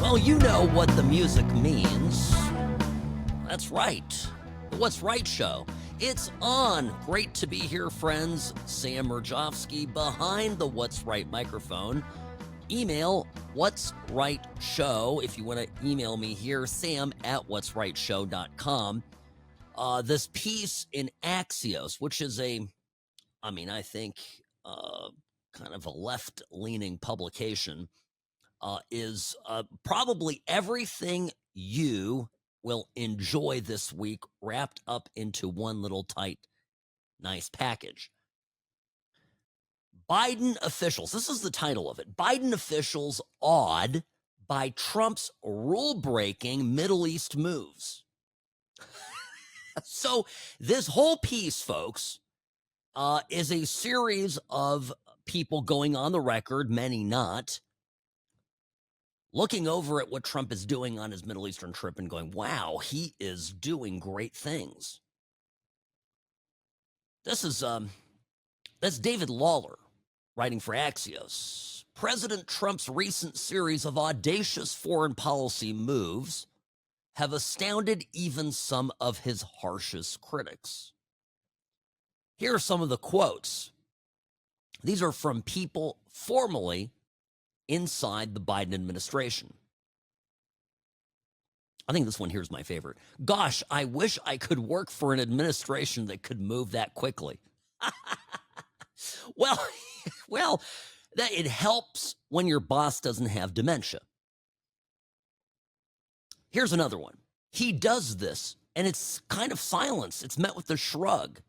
Well, you know what the music means. That's right. The What's Right Show. It's on. Great to be here, friends. Sam Murjovsky behind the What's Right microphone. Email What's Right Show if you want to email me here, sam@what'srightshow.com. This piece in Axios, which is I think, kind of a left-leaning publication, is probably everything you will enjoy this week wrapped up into one little tight, nice package. Biden officials, this is the title of it, Biden officials awed by Trump's rule-breaking Middle East moves. So this whole piece, folks, is a series of people going on the record, many not, looking over at what Trump is doing on his Middle Eastern trip and going, wow, he is doing great things. That's David Lawler writing for Axios. President Trump's recent series of audacious foreign policy moves have astounded even some of his harshest critics. Here are some of the quotes. These are from people formerly inside the Biden administration. I think this one here is my favorite. Gosh, I wish I could work for an administration that could move that quickly. well, that it helps when your boss doesn't have dementia. Here's another one. He does this, and it's kind of silence. It's met with a shrug.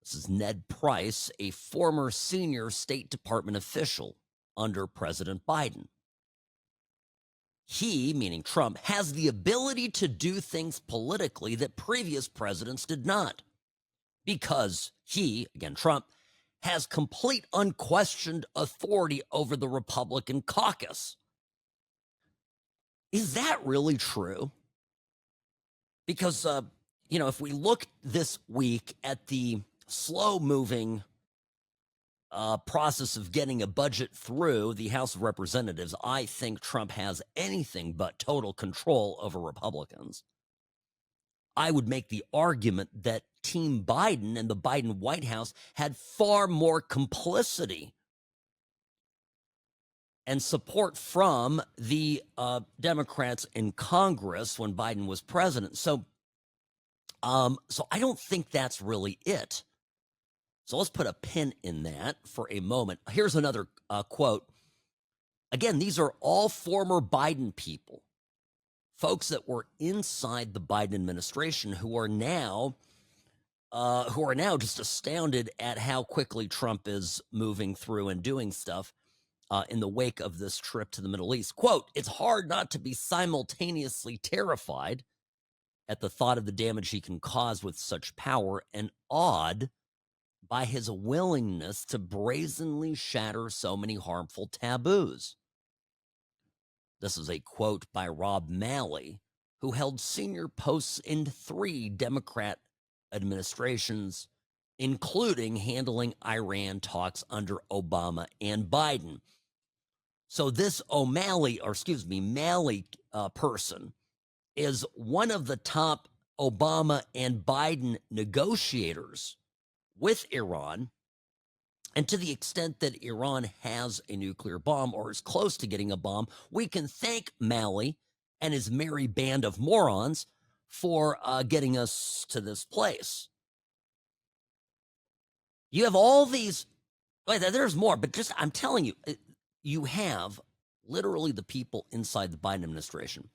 This is Ned Price, a former senior State Department official under President Biden. He, meaning Trump, has the ability to do things politically that previous presidents did not. Because he, again, Trump, has complete unquestioned authority over the Republican caucus. Is that really true? Because, if we look this week at the slow-moving process of getting a budget through the House of Representatives, I think Trump has anything but total control over Republicans. I would make the argument that Team Biden and the Biden White House had far more complicity and support from the Democrats in Congress when Biden was president. So I don't think that's really it. So let's put a pin in that for a moment. Here's another quote. Again, these are all former Biden people, folks that were inside the Biden administration who are now just astounded at how quickly Trump is moving through and doing stuff in the wake of this trip to the Middle East. Quote, it's hard not to be simultaneously terrified at the thought of the damage he can cause with such power and awed by his willingness to brazenly shatter so many harmful taboos. This is a quote by Rob Malley, who held senior posts in 3 Democrat administrations, including handling Iran talks under Obama and Biden. So this Malley person is one of the top Obama and Biden negotiators with Iran, and to the extent that Iran has a nuclear bomb or is close to getting a bomb, we can thank Malley and his merry band of morons for getting us to this place. You have all these, there's more, but just, I'm telling you, you have literally the people inside the Biden administration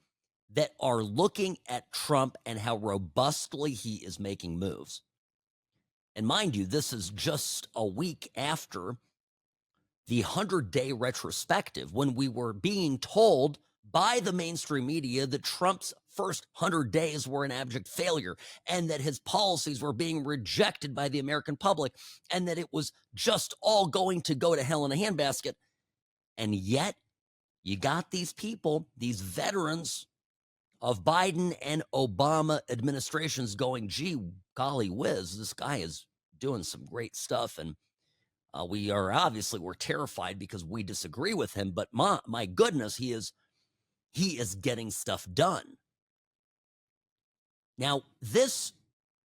that are looking at Trump and how robustly he is making moves. And mind you, this is just a week after the 100-day retrospective, when we were being told by the mainstream media that Trump's first 100 days were an abject failure and that his policies were being rejected by the American public and that it was just all going to go to hell in a handbasket. And yet you got these people, these veterans of Biden and Obama administrations going, gee, golly whiz, this guy is doing some great stuff. And We're terrified because we disagree with him, but my goodness, he is getting stuff done. Now, this,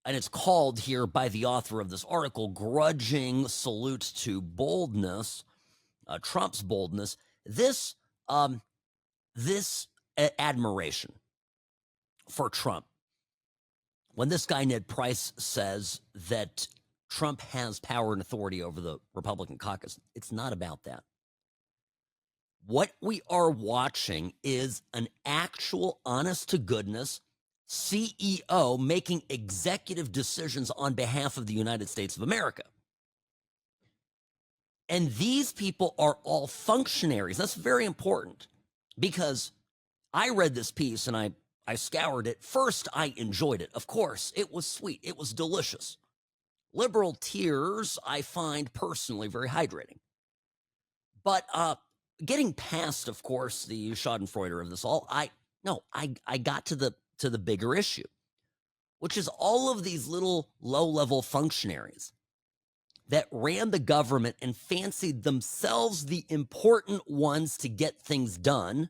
and it's called here by the author of this article, grudging salute to boldness, Trump's boldness. This admiration for Trump, when this guy Ned Price says that Trump has power and authority over the Republican caucus, it's not about that. What we are watching is an actual, honest to goodness CEO making executive decisions on behalf of the United States of America. And these people are all functionaries. That's very important, because I read this piece and I scoured it. First, I enjoyed it. Of course, it was sweet. It was delicious. Liberal tears, I find personally very hydrating. But getting past, of course, the schadenfreude of this all, I got to the bigger issue, which is all of these little low-level functionaries that ran the government and fancied themselves the important ones to get things done.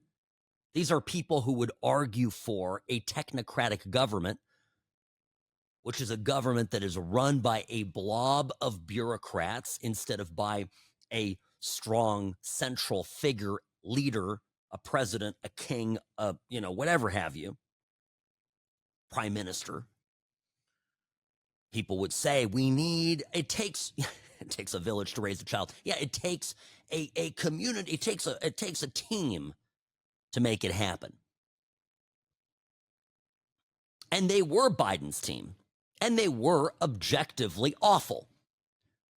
These are people who would argue for a technocratic government, which is a government that is run by a blob of bureaucrats instead of by a strong central figure, leader, a president, a king, whatever have you, prime minister. People would say it takes a village to raise a child. Yeah, it takes a community, it takes a team to make it happen. And they were Biden's team, and they were objectively awful.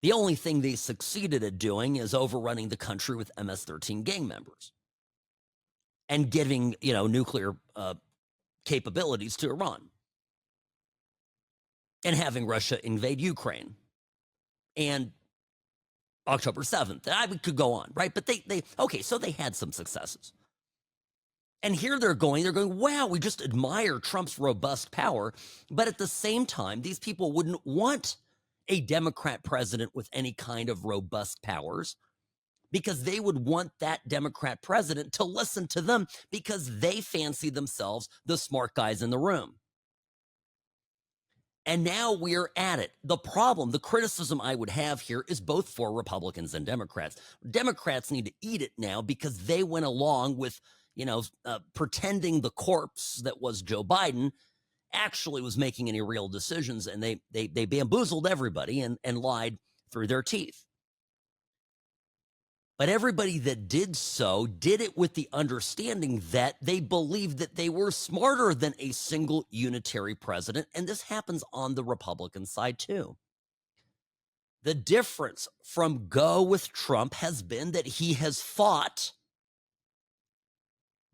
The only thing they succeeded at doing is overrunning the country with MS-13 gang members and giving, nuclear capabilities to Iran and having Russia invade Ukraine and October 7th. I could go on, right? But so they had some successes. And here they're going, wow, we just admire Trump's robust power. But at the same time, these people wouldn't want a Democrat president with any kind of robust powers, because they would want that Democrat president to listen to them, because they fancy themselves the smart guys in the room. And now we're at it. The problem, the criticism I would have here is both for Republicans and Democrats. Democrats need to eat it now, because they went along with, pretending the corpse that was Joe Biden actually was making any real decisions, and they bamboozled everybody and lied through their teeth. But everybody that did so did it with the understanding that they believed that they were smarter than a single unitary president, and this happens on the Republican side too. The difference from go with Trump has been that he has fought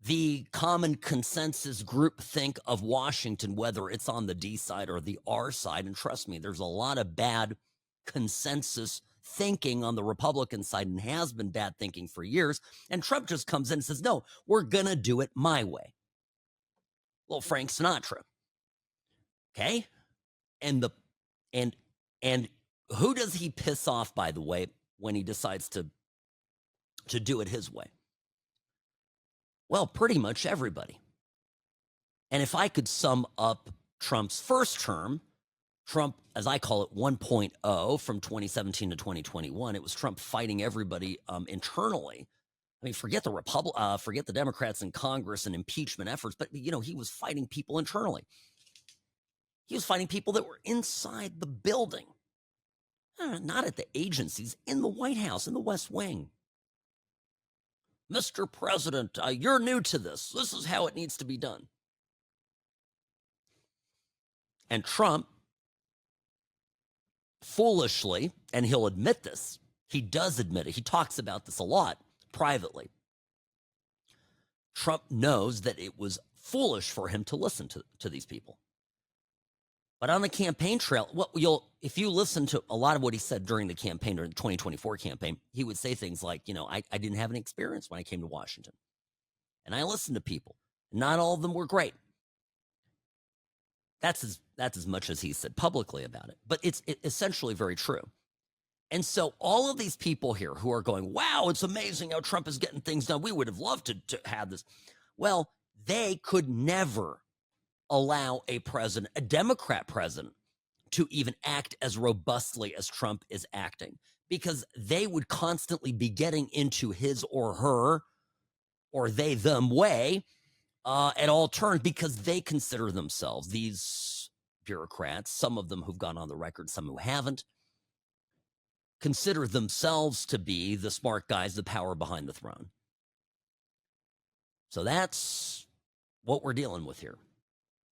the common consensus groupthink of Washington, whether it's on the D side or the R side. And trust me, there's a lot of bad consensus thinking on the Republican side, and has been bad thinking for years. And Trump just comes in and says, no, we're going to do it my way. Well, Frank Sinatra. Okay. And who does he piss off, by the way, when he decides to do it his way? Well, pretty much everybody. And if I could sum up Trump's first term, Trump, as I call it, 1.0 from 2017 to 2021, it was Trump fighting everybody internally. I mean, forget the Democrats in Congress and impeachment efforts, but he was fighting people internally. He was fighting people that were inside the building, not at the agencies, in the White House, in the West Wing. Mr. President, you're new to this. This is how it needs to be done. And Trump, foolishly, and he'll admit this, he does admit it, he talks about this a lot privately. Trump knows that it was foolish for him to listen to these people. But on the campaign trail, if you listen to a lot of what he said during the campaign, during the 2024 campaign, he would say things like, I didn't have any experience when I came to Washington. And I listened to people. Not all of them were great. That's as much as he said publicly about it. But it's essentially very true. And so all of these people here who are going, wow, it's amazing how Trump is getting things done. We would have loved to have this. Well, they could never allow a president, a Democrat president, to even act as robustly as Trump is acting, because they would constantly be getting into his or her or they them way at all turns, because they consider themselves, these bureaucrats, some of them who've gone on the record, some who haven't, consider themselves to be the smart guys, the power behind the throne. So that's what we're dealing with here.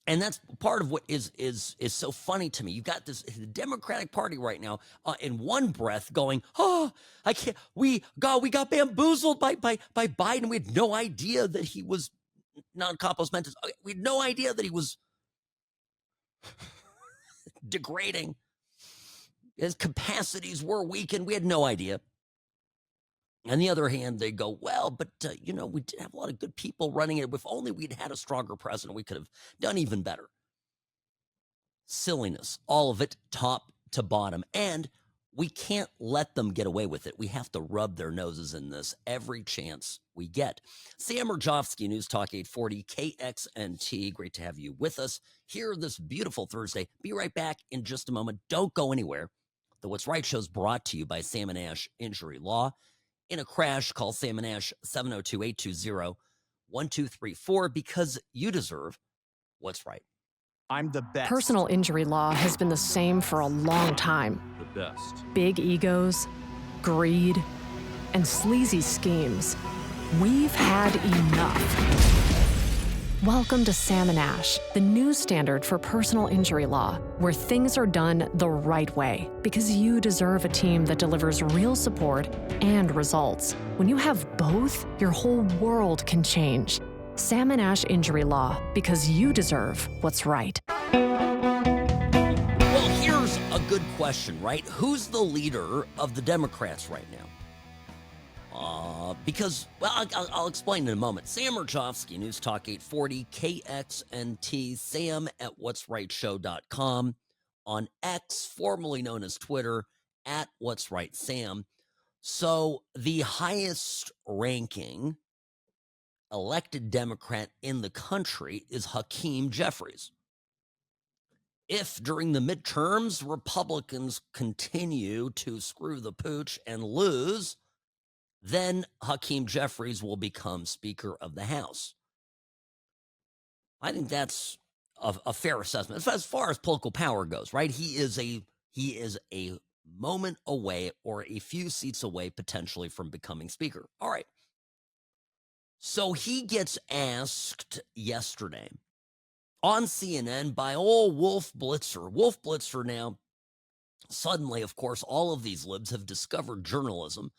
And that's part of what is so funny to me. You've got the Democratic Party right now in one breath going, oh, I can't, we got bamboozled by Biden. We had no idea that he was non compos mentis. We had no idea that he was degrading. His capacities were weakened. We had no idea. On the other hand, they go, well, but, we did have a lot of good people running it. If only we'd had a stronger president, we could have done even better. Silliness, all of it, top to bottom. And we can't let them get away with it. We have to rub their noses in this every chance we get. Sam Rajovsky, News Talk 840, KXNT. Great to have you with us here this beautiful Thursday. Be right back in just a moment. Don't go anywhere. The What's Right Show is brought to you by Sam & Ash Injury Law. In a crash, call Sam & Ash 702-820-1234, because you deserve what's right. I'm the best. Personal injury law has been the same for a long time. The best. Big egos, greed, and sleazy schemes. We've had enough. Welcome to Sam & Ash, the new standard for personal injury law, where things are done the right way, because you deserve a team that delivers real support and results. When you have both, your whole world can change. Sam & Ash Injury Law, because you deserve what's right. Well, here's a good question, right? Who's the leader of the Democrats right now? Because, well, I'll explain in a moment. Sam Rajovsky, News Talk 840, KXNT, Sam at what'srightshow.com, on X, formerly known as Twitter, at What's Right Sam. So the highest ranking elected Democrat in the country is Hakeem Jeffries. If during the midterms Republicans continue to screw the pooch and lose, then Hakeem Jeffries will become Speaker of the House. I think that's a fair assessment as far as political power goes, right? He is a moment away, or a few seats away potentially, from becoming Speaker. All right. So he gets asked yesterday on CNN by old Wolf Blitzer. Wolf Blitzer now, suddenly, of course, all of these libs have discovered journalism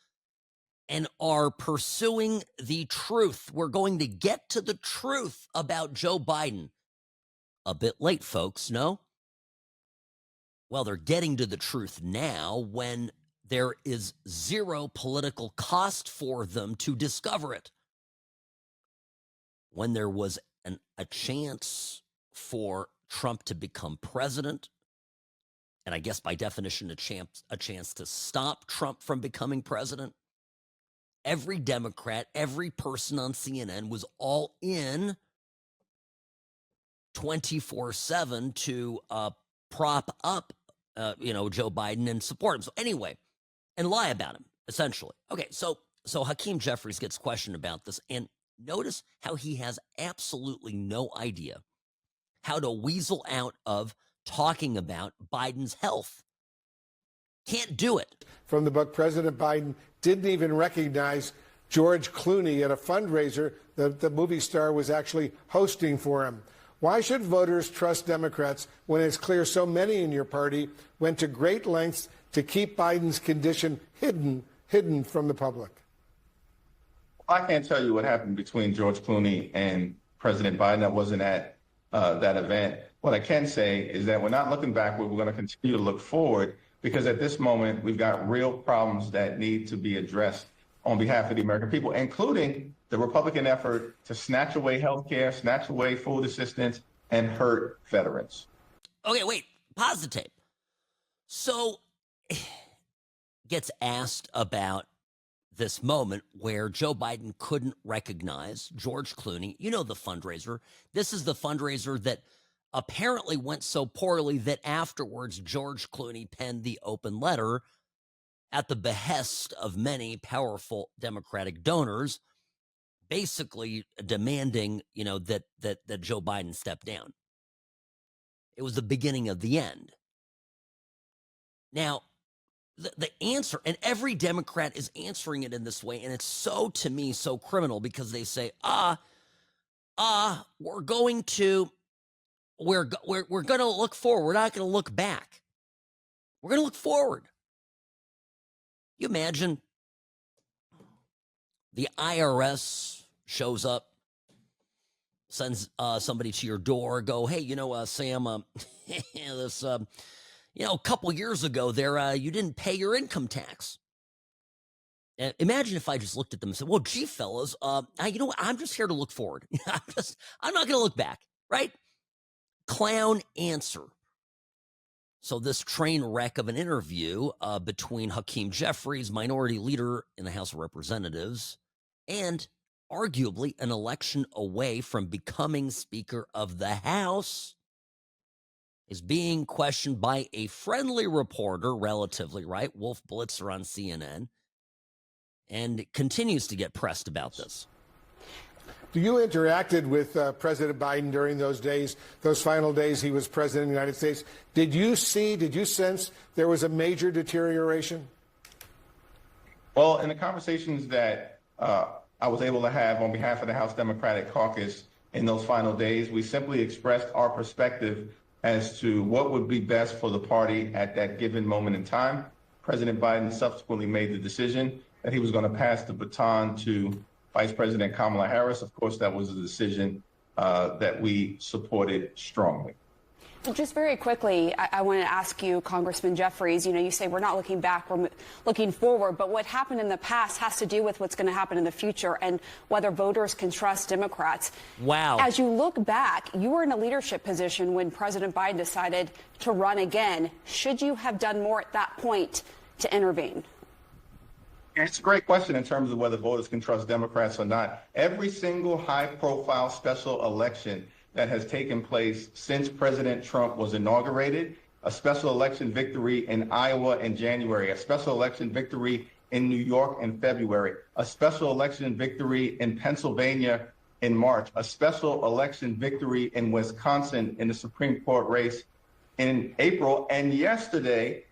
and are pursuing the truth. We're going to get to the truth about Joe Biden. A bit late, folks, no? Well, they're getting to the truth now when there is zero political cost for them to discover it. When there was a chance for Trump to become president, and I guess by definition a chance to stop Trump from becoming president, every Democrat, every person on CNN was all in 24/7 to prop up, Joe Biden and support him. So anyway, and lie about him, essentially. Okay, so Hakeem Jeffries gets questioned about this, and notice how he has absolutely no idea how to weasel out of talking about Biden's health. Can't do it. From the book, President Biden didn't even recognize George Clooney at a fundraiser that the movie star was actually hosting for him. Why should voters trust Democrats when it's clear so many in your party went to great lengths to keep Biden's condition hidden from the public? I can't tell you what happened between George Clooney and President Biden. I wasn't at that event. What I can say is that we're not looking backward. We're going to continue to look forward, because at this moment, we've got real problems that need to be addressed on behalf of the American people, including the Republican effort to snatch away health care, snatch away food assistance, and hurt veterans. Okay, wait, pause the tape. So gets asked about this moment where Joe Biden couldn't recognize George Clooney, you know, the fundraiser. This is the fundraiser that apparently went so poorly that afterwards George Clooney penned the open letter at the behest of many powerful Democratic donors, basically demanding, you know, that Joe Biden step down. It was the beginning of the end. Now, the answer, and every Democrat is answering it in this way, and it's so, to me, so criminal, because they say, we're going to look forward. We're not going to look back. We're going to look forward. You imagine the IRS shows up, sends somebody to your door, go, hey, you know, Sam, this, you know, a couple years ago there, you didn't pay your income tax. Imagine if I just looked at them and said, well, gee, fellas, you know what? I'm just here to look forward. I'm not going to look back, right? Clown answer. So this train wreck of an interview between Hakeem Jeffries, minority leader in the House of Representatives, and arguably an election away from becoming Speaker of the House, is being questioned by a friendly reporter, relatively, right? Wolf Blitzer on CNN, and continues to get pressed about this. You interacted with President Biden during those days, those final days he was president of the United States. Did you sense there was a major deterioration? Well, in the conversations that I was able to have on behalf of the House Democratic Caucus in those final days, we simply expressed our perspective as to what would be best for the party at that given moment in time. President Biden subsequently made the decision that he was going to pass the baton to Vice President Kamala Harris. Of course, that was a decision that we supported strongly. Just very quickly, I want to ask you, Congressman Jeffries, you know, you say we're not looking back, we're looking forward, but what happened in the past has to do with what's going to happen in the future and whether voters can trust Democrats. Wow. As you look back, you were in a leadership position when President Biden decided to run again. Should you have done more at that point to intervene? It's a great question in terms of whether voters can trust Democrats or not. Every single high-profile special election that has taken place since President Trump was inaugurated, a special election victory in Iowa in January, a special election victory in New York in February, a special election victory in Pennsylvania in March, a special election victory in Wisconsin in the Supreme Court race in April, and yesterday,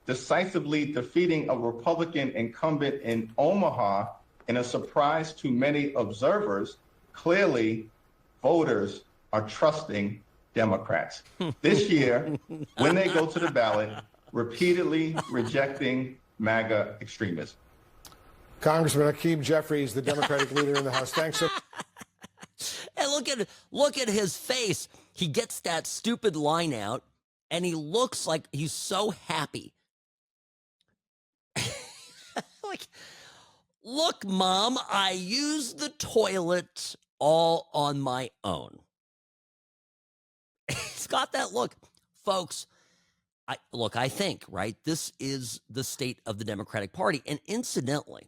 decisively defeating a Republican incumbent in Omaha in a surprise to many observers. Clearly, voters are trusting Democrats. This year, when they go to the ballot, repeatedly rejecting MAGA extremism. Congressman Hakeem Jeffries, the Democratic leader in the House. Thanks so And look at his face. He gets that stupid line out, and he looks like he's so happy. Like, look, Mom, I used the toilet all on my own. He's got that look. Folks, I think, right, this is the state of the Democratic Party. And incidentally,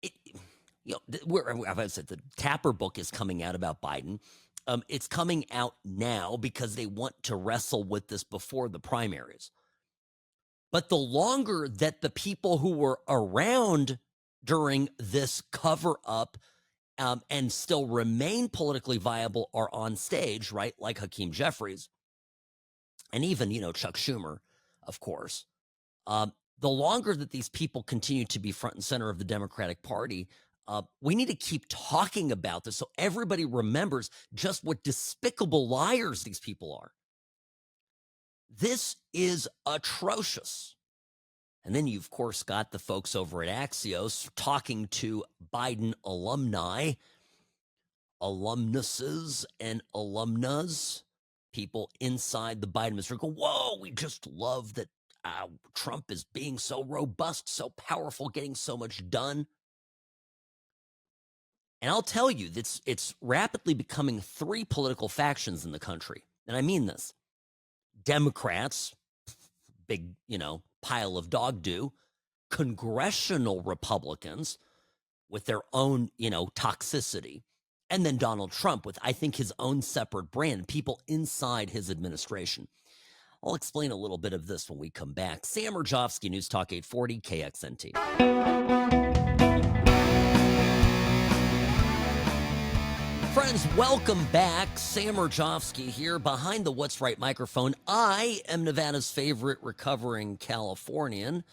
I've said the Tapper book is coming out about Biden. It's coming out now because they want to wrestle with this before the primaries. But the longer that the people who were around during this cover-up and still remain politically viable are on stage, right, like Hakeem Jeffries, and even, Chuck Schumer, of course, the longer that these people continue to be front and center of the Democratic Party, we need to keep talking about this so everybody remembers just what despicable liars these people are. This is atrocious. And then you've, of course, got the folks over at Axios talking to Biden alumni, alumnuses, and alumnas, people inside the Biden administration go, whoa, we just love that Trump is being so robust, so powerful, getting so much done. And I'll tell you, it's rapidly becoming three political factions in the country. And I mean this. Democrats, big, pile of dog do, congressional Republicans with their own, toxicity, and then Donald Trump with, I think, his own separate brand, people inside his administration. I'll explain a little bit of this when we come back. Sam Rajovsky, News Talk 840 KXNT. Friends, welcome back. Sam Rajovsky here behind the What's Right microphone. I am Nevada's favorite recovering Californian.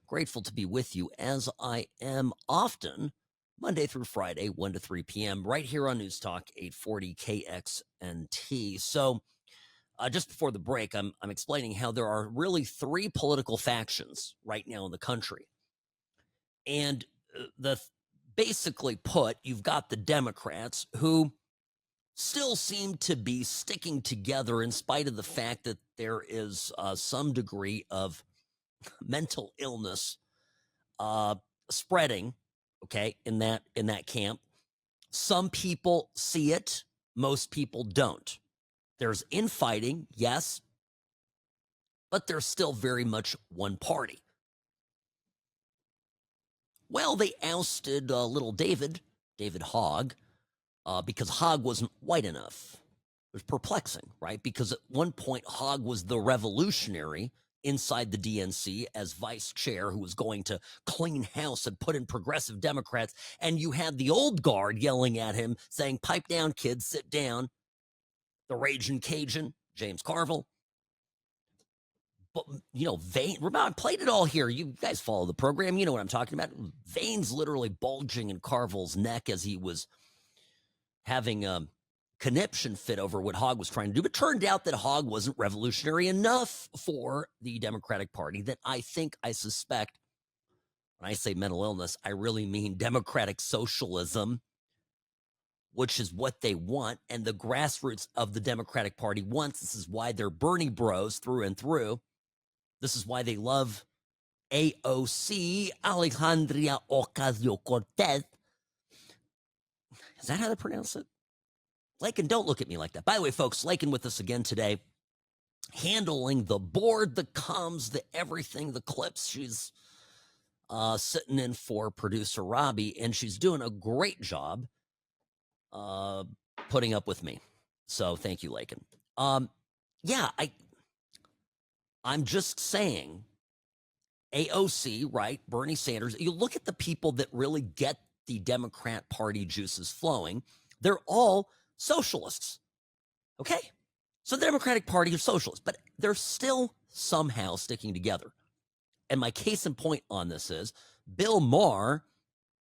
Grateful to be with you as I am often, Monday through Friday, 1 to 3 p.m., right here on News Talk 840 KXNT. So just before the break, I'm explaining how there are really three political factions right now in the country. And basically put, you've got the Democrats who still seem to be sticking together in spite of the fact that there is some degree of mental illness spreading, okay, in that camp. Some people see it, most people don't. There's infighting, yes, but there's still very much one party. Well, they ousted little David Hogg, because Hogg wasn't white enough. It was perplexing, right? Because at one point, Hogg was the revolutionary inside the DNC as vice chair who was going to clean house and put in progressive Democrats. And you had the old guard yelling at him, saying, "Pipe down, kids, sit down." The Raging Cajun, James Carville. But, remember, I played it all here. You guys follow the program. You know what I'm talking about. Veins literally bulging in Carville's neck as he was having a conniption fit over what Hogg was trying to do. But it turned out that Hogg wasn't revolutionary enough for the Democratic Party, that I suspect, when I say mental illness, I really mean democratic socialism, which is what they want, and the grassroots of the Democratic Party wants. This is why they're Bernie bros through and through. This is why they love AOC, Alexandria Ocasio-Cortez. Is that how they pronounce it? Lakin, don't look at me like that. By the way, folks, Lakin with us again today, handling the board, the comms, the everything, the clips. She's sitting in for producer Robbie, and she's doing a great job putting up with me. So thank you, Lakin. I'm just saying, AOC, right? Bernie Sanders. You look at the people that really get the Democrat Party juices flowing. They're all socialists. Okay? So the Democratic Party is socialist, but they're still somehow sticking together. And my case in point on this is Bill Maher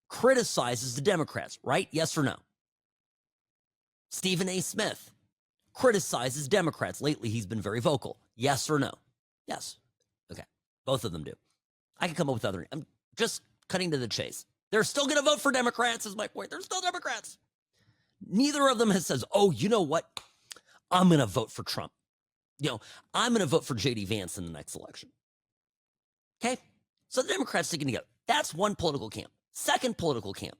criticizes the Democrats, right? Yes or no? Stephen A. Smith criticizes Democrats. Lately, he's been very vocal. Yes or no? Yes. Okay. Both of them do. I can come up with other. I'm just cutting to the chase. They're still going to vote for Democrats, is my point. They're still Democrats. Neither of them has says, "Oh, you know what? I'm going to vote for Trump. I'm going to vote for J.D. Vance in the next election." Okay? So the Democrats sticking together. That's one political camp. Second political camp.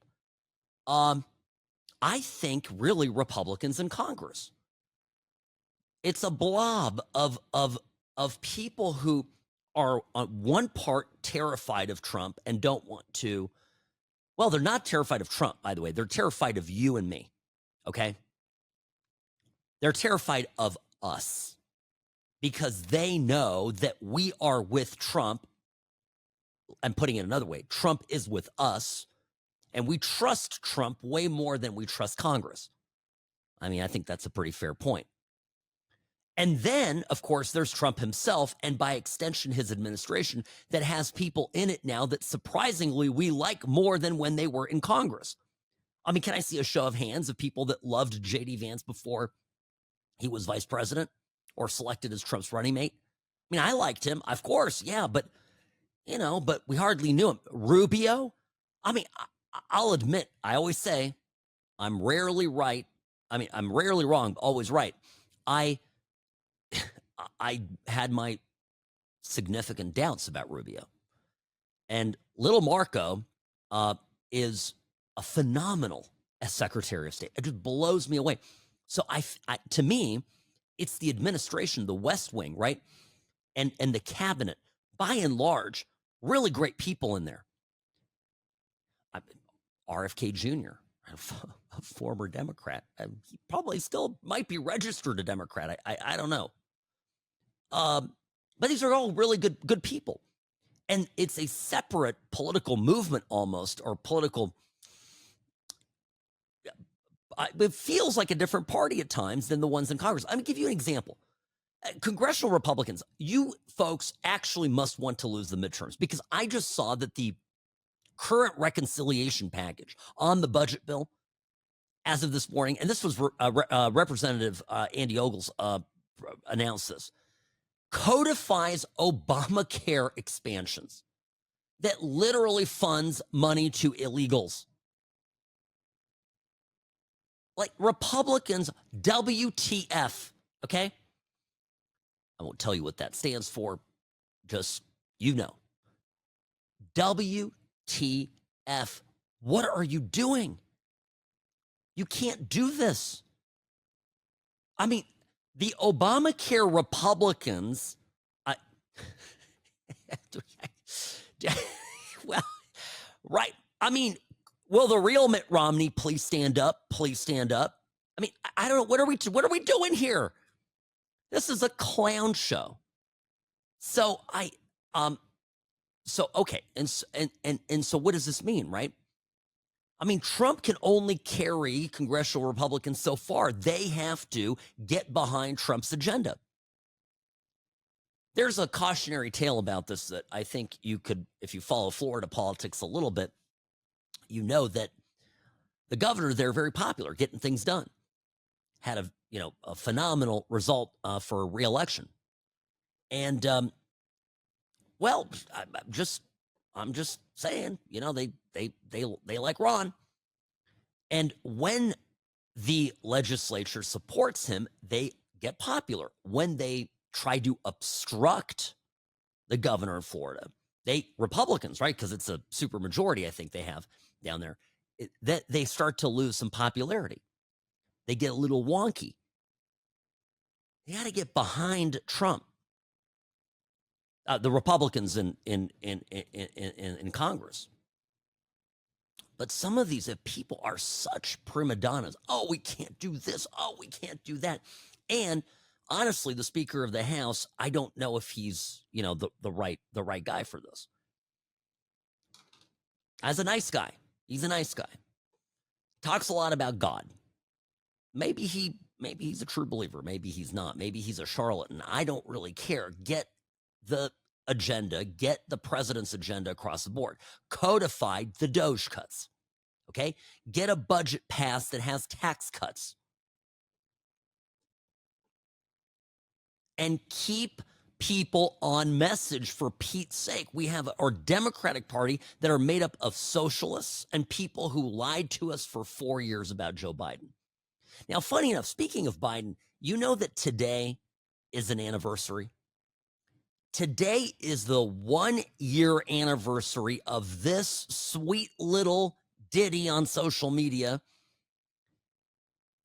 I think really Republicans in Congress. It's a blob of people who are on one part terrified of Trump and don't want to. Well, they're not terrified of Trump, by the way. They're terrified of you and me. Okay? They're terrified of us because they know that we are with Trump. I'm putting it another way. Trump is with us, and we trust Trump way more than we trust Congress. I mean, I think that's a pretty fair point. And then, of course, there's Trump himself, and by extension, his administration that has people in it now that surprisingly we like more than when they were in Congress. I mean, can I see a show of hands of people that loved J.D. Vance before he was vice president or selected as Trump's running mate? I mean, I liked him, of course, yeah, but we hardly knew him. Rubio? I mean, I'll admit, I always say I'm rarely right. I mean, I'm rarely wrong, always right. I had my significant doubts about Rubio. And little Marco is a phenomenal Secretary of State. It just blows me away. So to me, it's the administration, the West Wing, right? And the cabinet. by and large, really great people in there. RFK Jr., a former Democrat. He probably still might be registered a Democrat. I don't know. But these are all really good people. And it's a separate political movement almost, or political. It feels like a different party at times than the ones in Congress. I'm going to give you an example. Congressional Republicans, you folks actually must want to lose the midterms, because I just saw that the current reconciliation package on the budget bill as of this morning, and this was Representative Andy Ogles announced this, codifies Obamacare expansions that literally funds money to illegals. Like Republicans, WTF, okay? I won't tell you what that stands for, just, you know. WTF. What are you doing? You can't do this. I mean, the Obamacare Republicans, well, right. I mean, will the real Mitt Romney please stand up? Please stand up. I mean, I don't know. What are we doing here? This is a clown show. So okay. And so what does this mean, right? I mean, Trump can only carry congressional Republicans so far. They have to get behind Trump's agenda. There's a cautionary tale about this that I think you could, if you follow Florida politics a little bit, you know that the governor there, very popular, getting things done, had a phenomenal result for re-election. And well, I'm just saying, they like Ron. And when the legislature supports him, they get popular. When they try to obstruct the governor of Florida, Republicans, right? Because it's a super majority, I think they have down there, that they start to lose some popularity. They get a little wonky. They got to get behind Trump. The Republicans in Congress. But some of these people are such prima donnas. Oh, we can't do this. Oh, we can't do that. And honestly, the Speaker of the House, I don't know if he's, the right guy for this. As a nice guy, he's a nice guy. Talks a lot about God. Maybe he's a true believer. Maybe he's not. Maybe he's a charlatan. I don't really care. Get the agenda, get the president's agenda across the board. Codify the Doge cuts. Okay? Get a budget passed that has tax cuts. And keep people on message, for Pete's sake. We have our Democratic Party that are made up of socialists and people who lied to us for 4 years about Joe Biden. Now, funny enough, speaking of Biden, you know that today is an anniversary. Today is the 1 year anniversary of this sweet little ditty on social media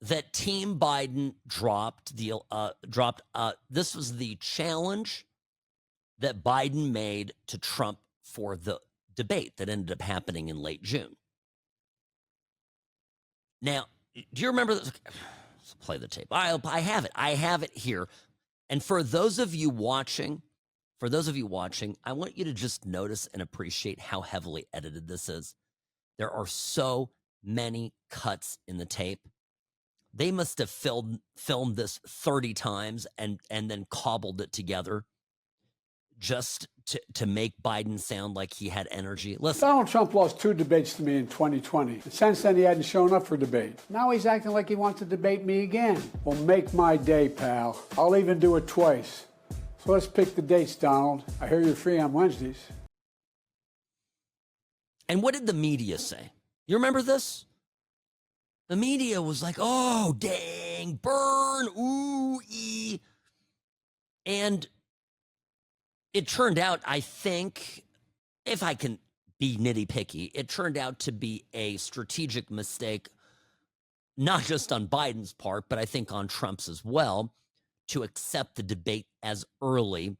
that Team Biden dropped. This was the challenge that Biden made to Trump for the debate that ended up happening in late June. Now, do you remember this? Let's play the tape. I have it. I have it here. And for those of you watching, I want you to just notice and appreciate how heavily edited this is. There are so many cuts in the tape. They must have filmed this 30 times and then cobbled it together just to make Biden sound like he had energy. Listen. Donald Trump lost 2 debates to me in 2020. Since then, he hadn't shown up for debate. Now he's acting like he wants to debate me again. Well, make my day, pal. I'll even do it twice. So let's pick the dates, Donald. I hear you're free on Wednesdays. And what did the media say? You remember this? The media was like, oh, dang, burn, ooh, ee. And it turned out, I think, if I can be nitty-picky, it turned out to be a strategic mistake, not just on Biden's part, but I think on Trump's as well, to accept the debate as early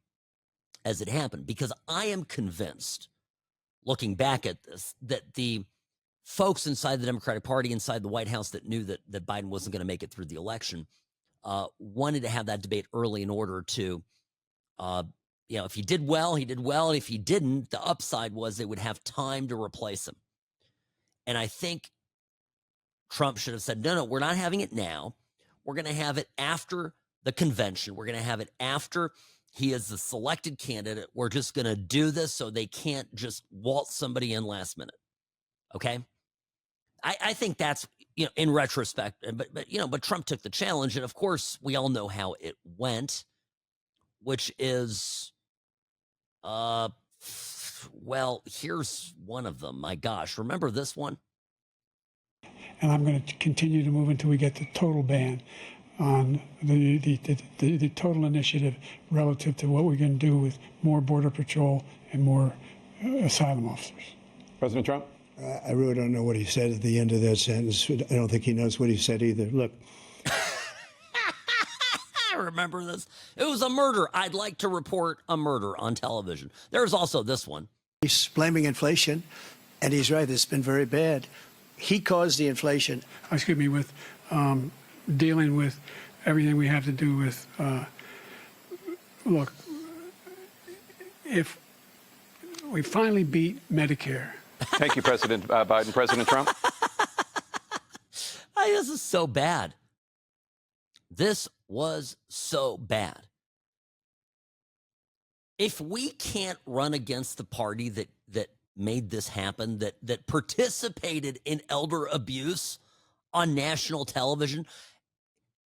as it happened, because I am convinced, looking back at this, that the folks inside the Democratic Party, inside the White House that knew that Biden wasn't going to make it through the election, wanted to have that debate early in order to, if he did well, he did well. And if he didn't, the upside was they would have time to replace him. And I think Trump should have said, no, we're not having it now. We're going to have it after the convention. We're going to have it after he is the selected candidate. We're just going to do this so they can't just waltz somebody in last minute. Okay? I think that's, in retrospect, but Trump took the challenge. And of course, we all know how it went, which is, well, here's one of them. My gosh, remember this one? And I'm going to continue to move until we get the total ban on the total initiative relative to what we're going to do with more Border Patrol and more asylum officers. President Trump? I really don't know what he said at the end of that sentence. I don't think he knows what he said either. Look. I remember this. It was a murder. I'd like to report a murder on television. There's also this one. He's blaming inflation, and he's right. It's been very bad. He caused the inflation. Excuse me, with dealing with everything we have to do with, look, if we finally beat Medicare. Thank you, President Biden. President Trump? This is so bad. This was so bad. If we can't run against the party that made this happen, that participated in elder abuse on national television,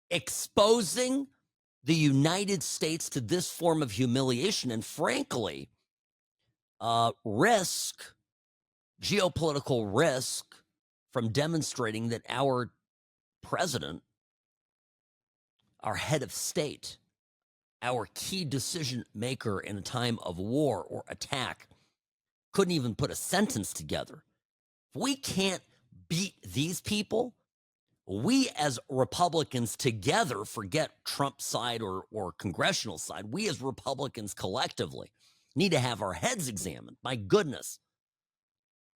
exposing the United States to this form of humiliation, and frankly, geopolitical risk from demonstrating that our president, our head of state, our key decision maker in a time of war or attack, couldn't even put a sentence together. If we can't beat these people, we as Republicans together, forget Trump's side or congressional side, we as Republicans collectively need to have our heads examined. My goodness.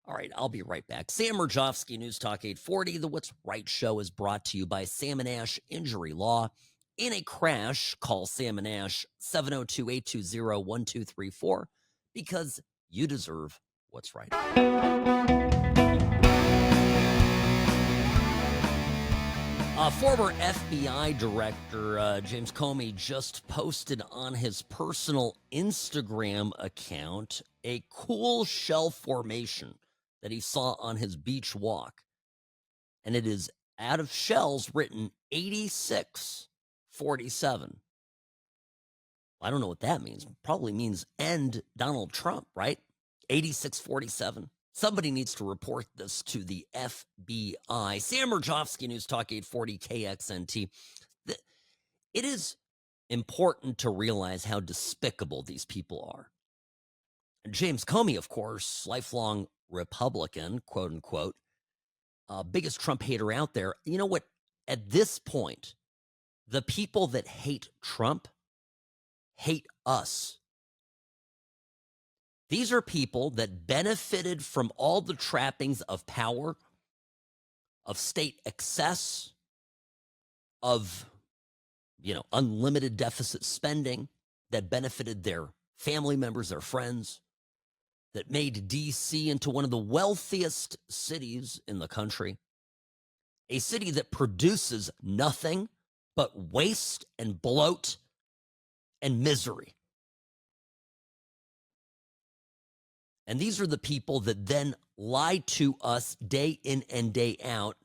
All right, I'll be right back. Sam Murjovsky, News Talk 840. The What's Right show is brought to you by Sam and Ash Injury Law. In a crash, call Sam and Ash 702-820-1234 because you deserve what's right. Former FBI Director James Comey just posted on his personal Instagram account a cool shell formation that he saw on his beach walk. And it is out of shells written 8647. I don't know what that means. Probably means end Donald Trump, right? 8647. Somebody needs to report this to the FBI. Sam Murjovsky, News Talk 840 KXNT. It is important to realize how despicable these people are. And James Comey, of course, lifelong Republican, quote unquote, biggest Trump hater out there. You know what? At this point, the people that hate Trump hate us. These are people that benefited from all the trappings of power, of state excess, of, unlimited deficit spending, that benefited their family members, their friends, that made D.C. into one of the wealthiest cities in the country, a city that produces nothing but waste and bloat and misery. And these are the people that then lie to us day in and day out.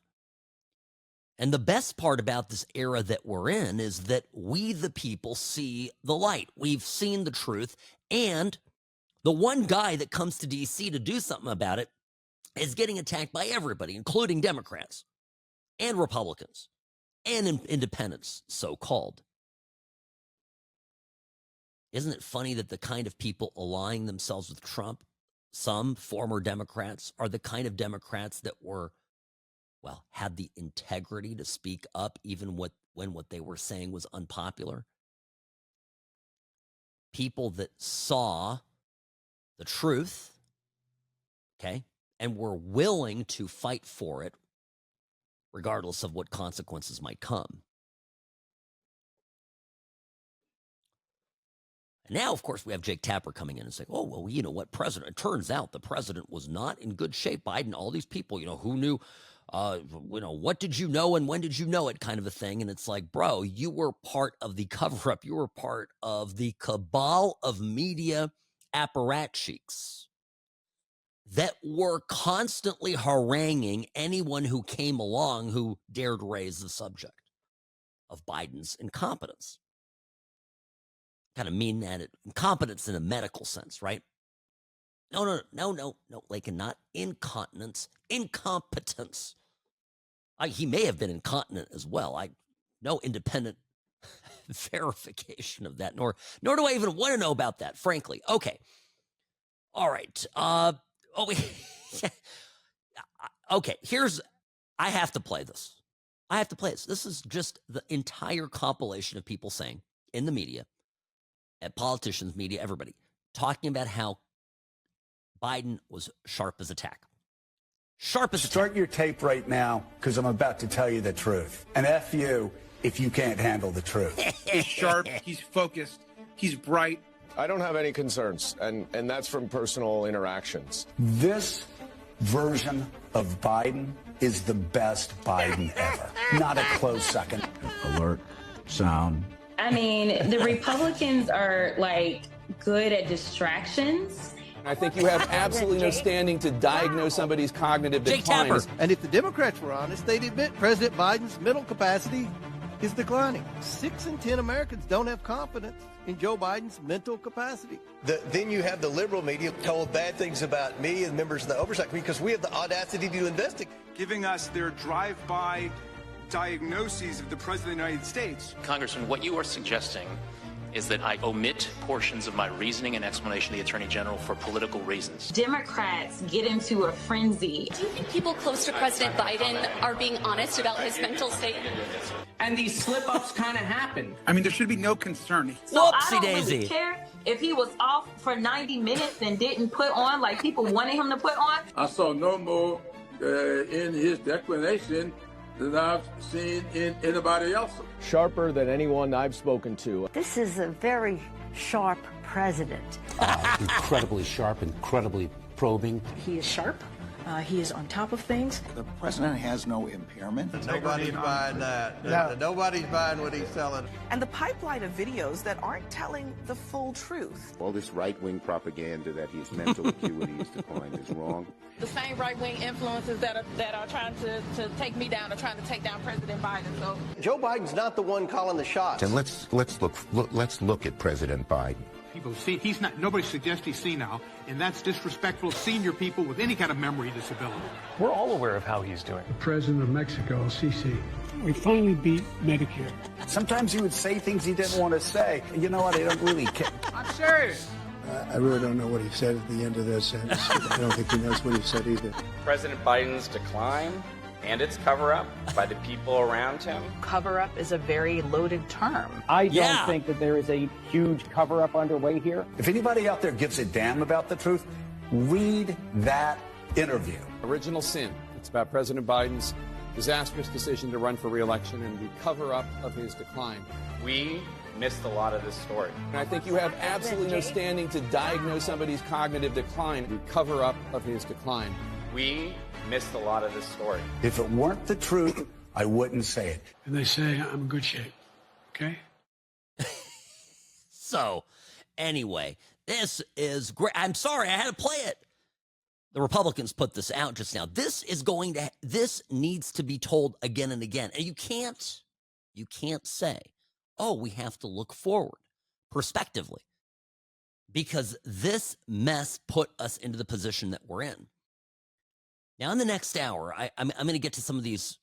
And the best part about this era that we're in is that we, the people, see the light. We've seen the truth. And the one guy that comes to D.C. to do something about it is getting attacked by everybody, including Democrats and Republicans and independents, so-called. Isn't it funny that the kind of people allying themselves with Trump, some former Democrats, are the kind of Democrats that had the integrity to speak up even when what they were saying was unpopular? people that saw the truth, okay, and were willing to fight for it, regardless of what consequences might come. And now, of course, we have Jake Tapper coming in and saying, oh, well, you know what, President, it turns out the president was not in good shape. Biden, all these people, who knew, what did you know and when did you know it kind of a thing. And it's like, bro, you were part of the cover-up. You were part of the cabal of media apparatchiks that were constantly haranguing anyone who came along who dared raise the subject of Biden's incompetence. Kind of mean that incompetence in a medical sense, right? No, Lakin, not incontinence, incompetence. He may have been incontinent as well. No independent verification of that, nor do I even want to know about that, frankly. Okay. All right. Okay, I have to play this. This is just the entire compilation of people saying in the media, at politicians, media, everybody, talking about how Biden was sharp as a tack. Start your tape right now, because I'm about to tell you the truth. And F you if you can't handle the truth. He's sharp, he's focused, he's bright. I don't have any concerns, and that's from personal interactions. This version of Biden is the best Biden ever. Not a close second. Alert, sound. I mean, the Republicans are good at distractions. I think you have absolutely no standing to diagnose somebody's cognitive decline. And if the Democrats were honest, they'd admit President Biden's mental capacity is declining. 6 in 10 Americans don't have confidence in Joe Biden's mental capacity. Then you have the liberal media told bad things about me and members of the Oversight Committee because we have the audacity to investigate. Giving us their drive-by diagnoses of the President of the United States. Congressman, what you are suggesting is that I omit portions of my reasoning and explanation to the Attorney General for political reasons. Democrats get into a frenzy. Do you think people close to President Biden are being honest about his mental state? And these slip-ups kind of happen. I mean, there should be no concern. So I don't really care if he was off for 90 minutes and didn't put on like people wanted him to put on. I saw no more in his declaration than I've seen in anybody else. Sharper than anyone I've spoken to. This is a very sharp president. Incredibly sharp, incredibly probing. He is sharp. He is on top of things. The president has no impairment. Nobody's buying that. No. Nobody's buying what he's selling. And the pipeline of videos that aren't telling the full truth. All this right-wing propaganda that his mental acuity is declining is wrong. The same right-wing influences that are trying to take me down are trying to take down President Biden. So Joe Biden's not the one calling the shots. And let's look at President Biden. People see nobody suggests he's senile, and that's disrespectful of senior people with any kind of memory disability. We're all aware of how he's doing. The president of Mexico, Sisi. We finally beat Medicare. Sometimes he would say things he didn't want to say. You know what? I don't really care. I'm serious. I really don't know what he said at the end of that sentence. I don't think he knows what he said either. President Biden's decline and its cover-up by the people around him. Cover-up is a very loaded term. I don't think that there is a huge cover-up underway here. If anybody out there gives a damn about the truth, read that interview. Original sin. It's about President Biden's disastrous decision to run for re-election and the cover-up of his decline. We missed a lot of this story. And I think you have absolutely no standing to diagnose somebody's cognitive decline, the cover-up of his decline. We missed a lot of this story. If it weren't the truth, I wouldn't say it. And they say I'm in good shape. Okay? So, anyway, this is great. I'm sorry, I had to play it. The Republicans put this out just now. This needs to be told again and again. And you can't say, oh, we have to look forward prospectively, because this mess put us into the position that we're in. Now, in the next hour, I'm going to get to some of these.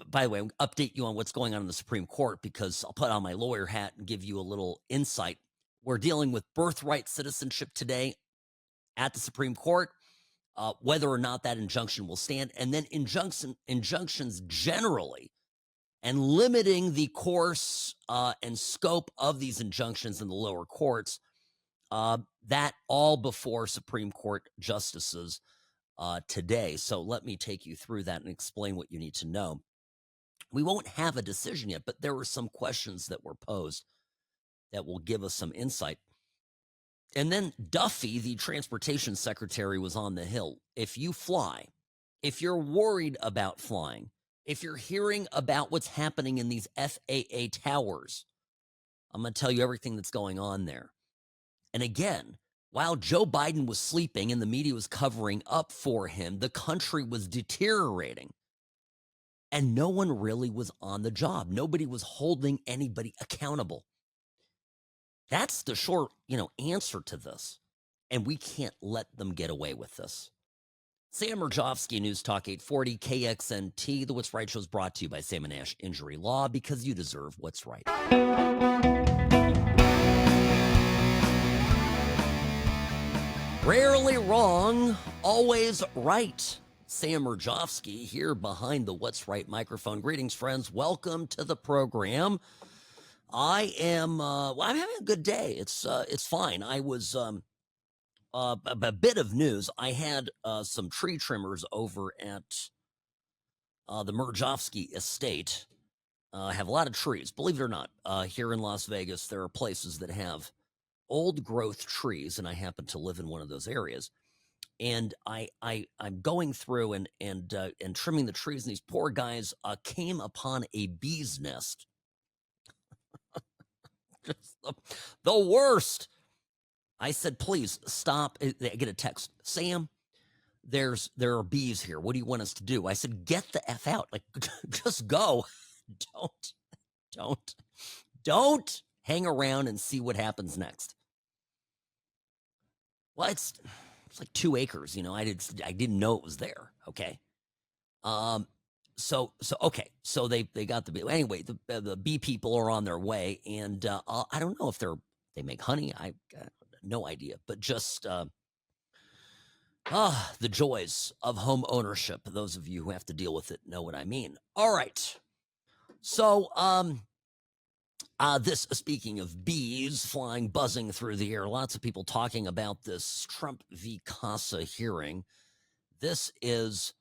By the way, I'll update you on what's going on in the Supreme Court, because I'll put on my lawyer hat and give you a little insight. We're dealing with birthright citizenship today at the Supreme Court, whether or not that injunction will stand, and then injunctions generally, and limiting the course and scope of these injunctions in the lower courts That all before Supreme Court justices today. So let me take you through that and explain what you need to know. We won't have a decision yet, but there were some questions that were posed that will give us some insight. And then Duffy, the transportation secretary, was on the Hill. If you fly, if you're worried about flying, if you're hearing about what's happening in these FAA towers, I'm going to tell you everything that's going on there. And again, while Joe Biden was sleeping and the media was covering up for him, the country was deteriorating. And no one really was on the job. Nobody was holding anybody accountable. That's the short, answer to this. And we can't let them get away with this. Sam Murjovsky, News Talk 840, KXNT. The What's Right Show is brought to you by Sam & Ash Injury Law, because you deserve what's right. Rarely wrong, always right. Sam Murjovsky here behind the What's Right microphone. Greetings, friends. Welcome to the program. I am, I'm having a good day. It's fine. I was, a bit of news. I had some tree trimmers over at the Murjovsky estate. I have a lot of trees, believe it or not. Here in Las Vegas, there are places that have old growth trees, and I happen to live in one of those areas. And I'm going through and trimming the trees, and these poor guys came upon a bee's nest. Just the worst. I said, please stop. I get a text, Sam, there are bees here. What do you want us to do? I said, get the F out. Like, just go. Don't hang around and see what happens next. Well, it's like 2 acres, I didn't know it was there. Okay. So they got the bee. Anyway, the bee people are on their way, and I don't know if they make honey. I got no idea, but just the joys of home ownership. Those of you who have to deal with it know what I mean. All right. So this, speaking of bees flying, buzzing through the air, lots of people talking about this Trump v. Casa hearing. This is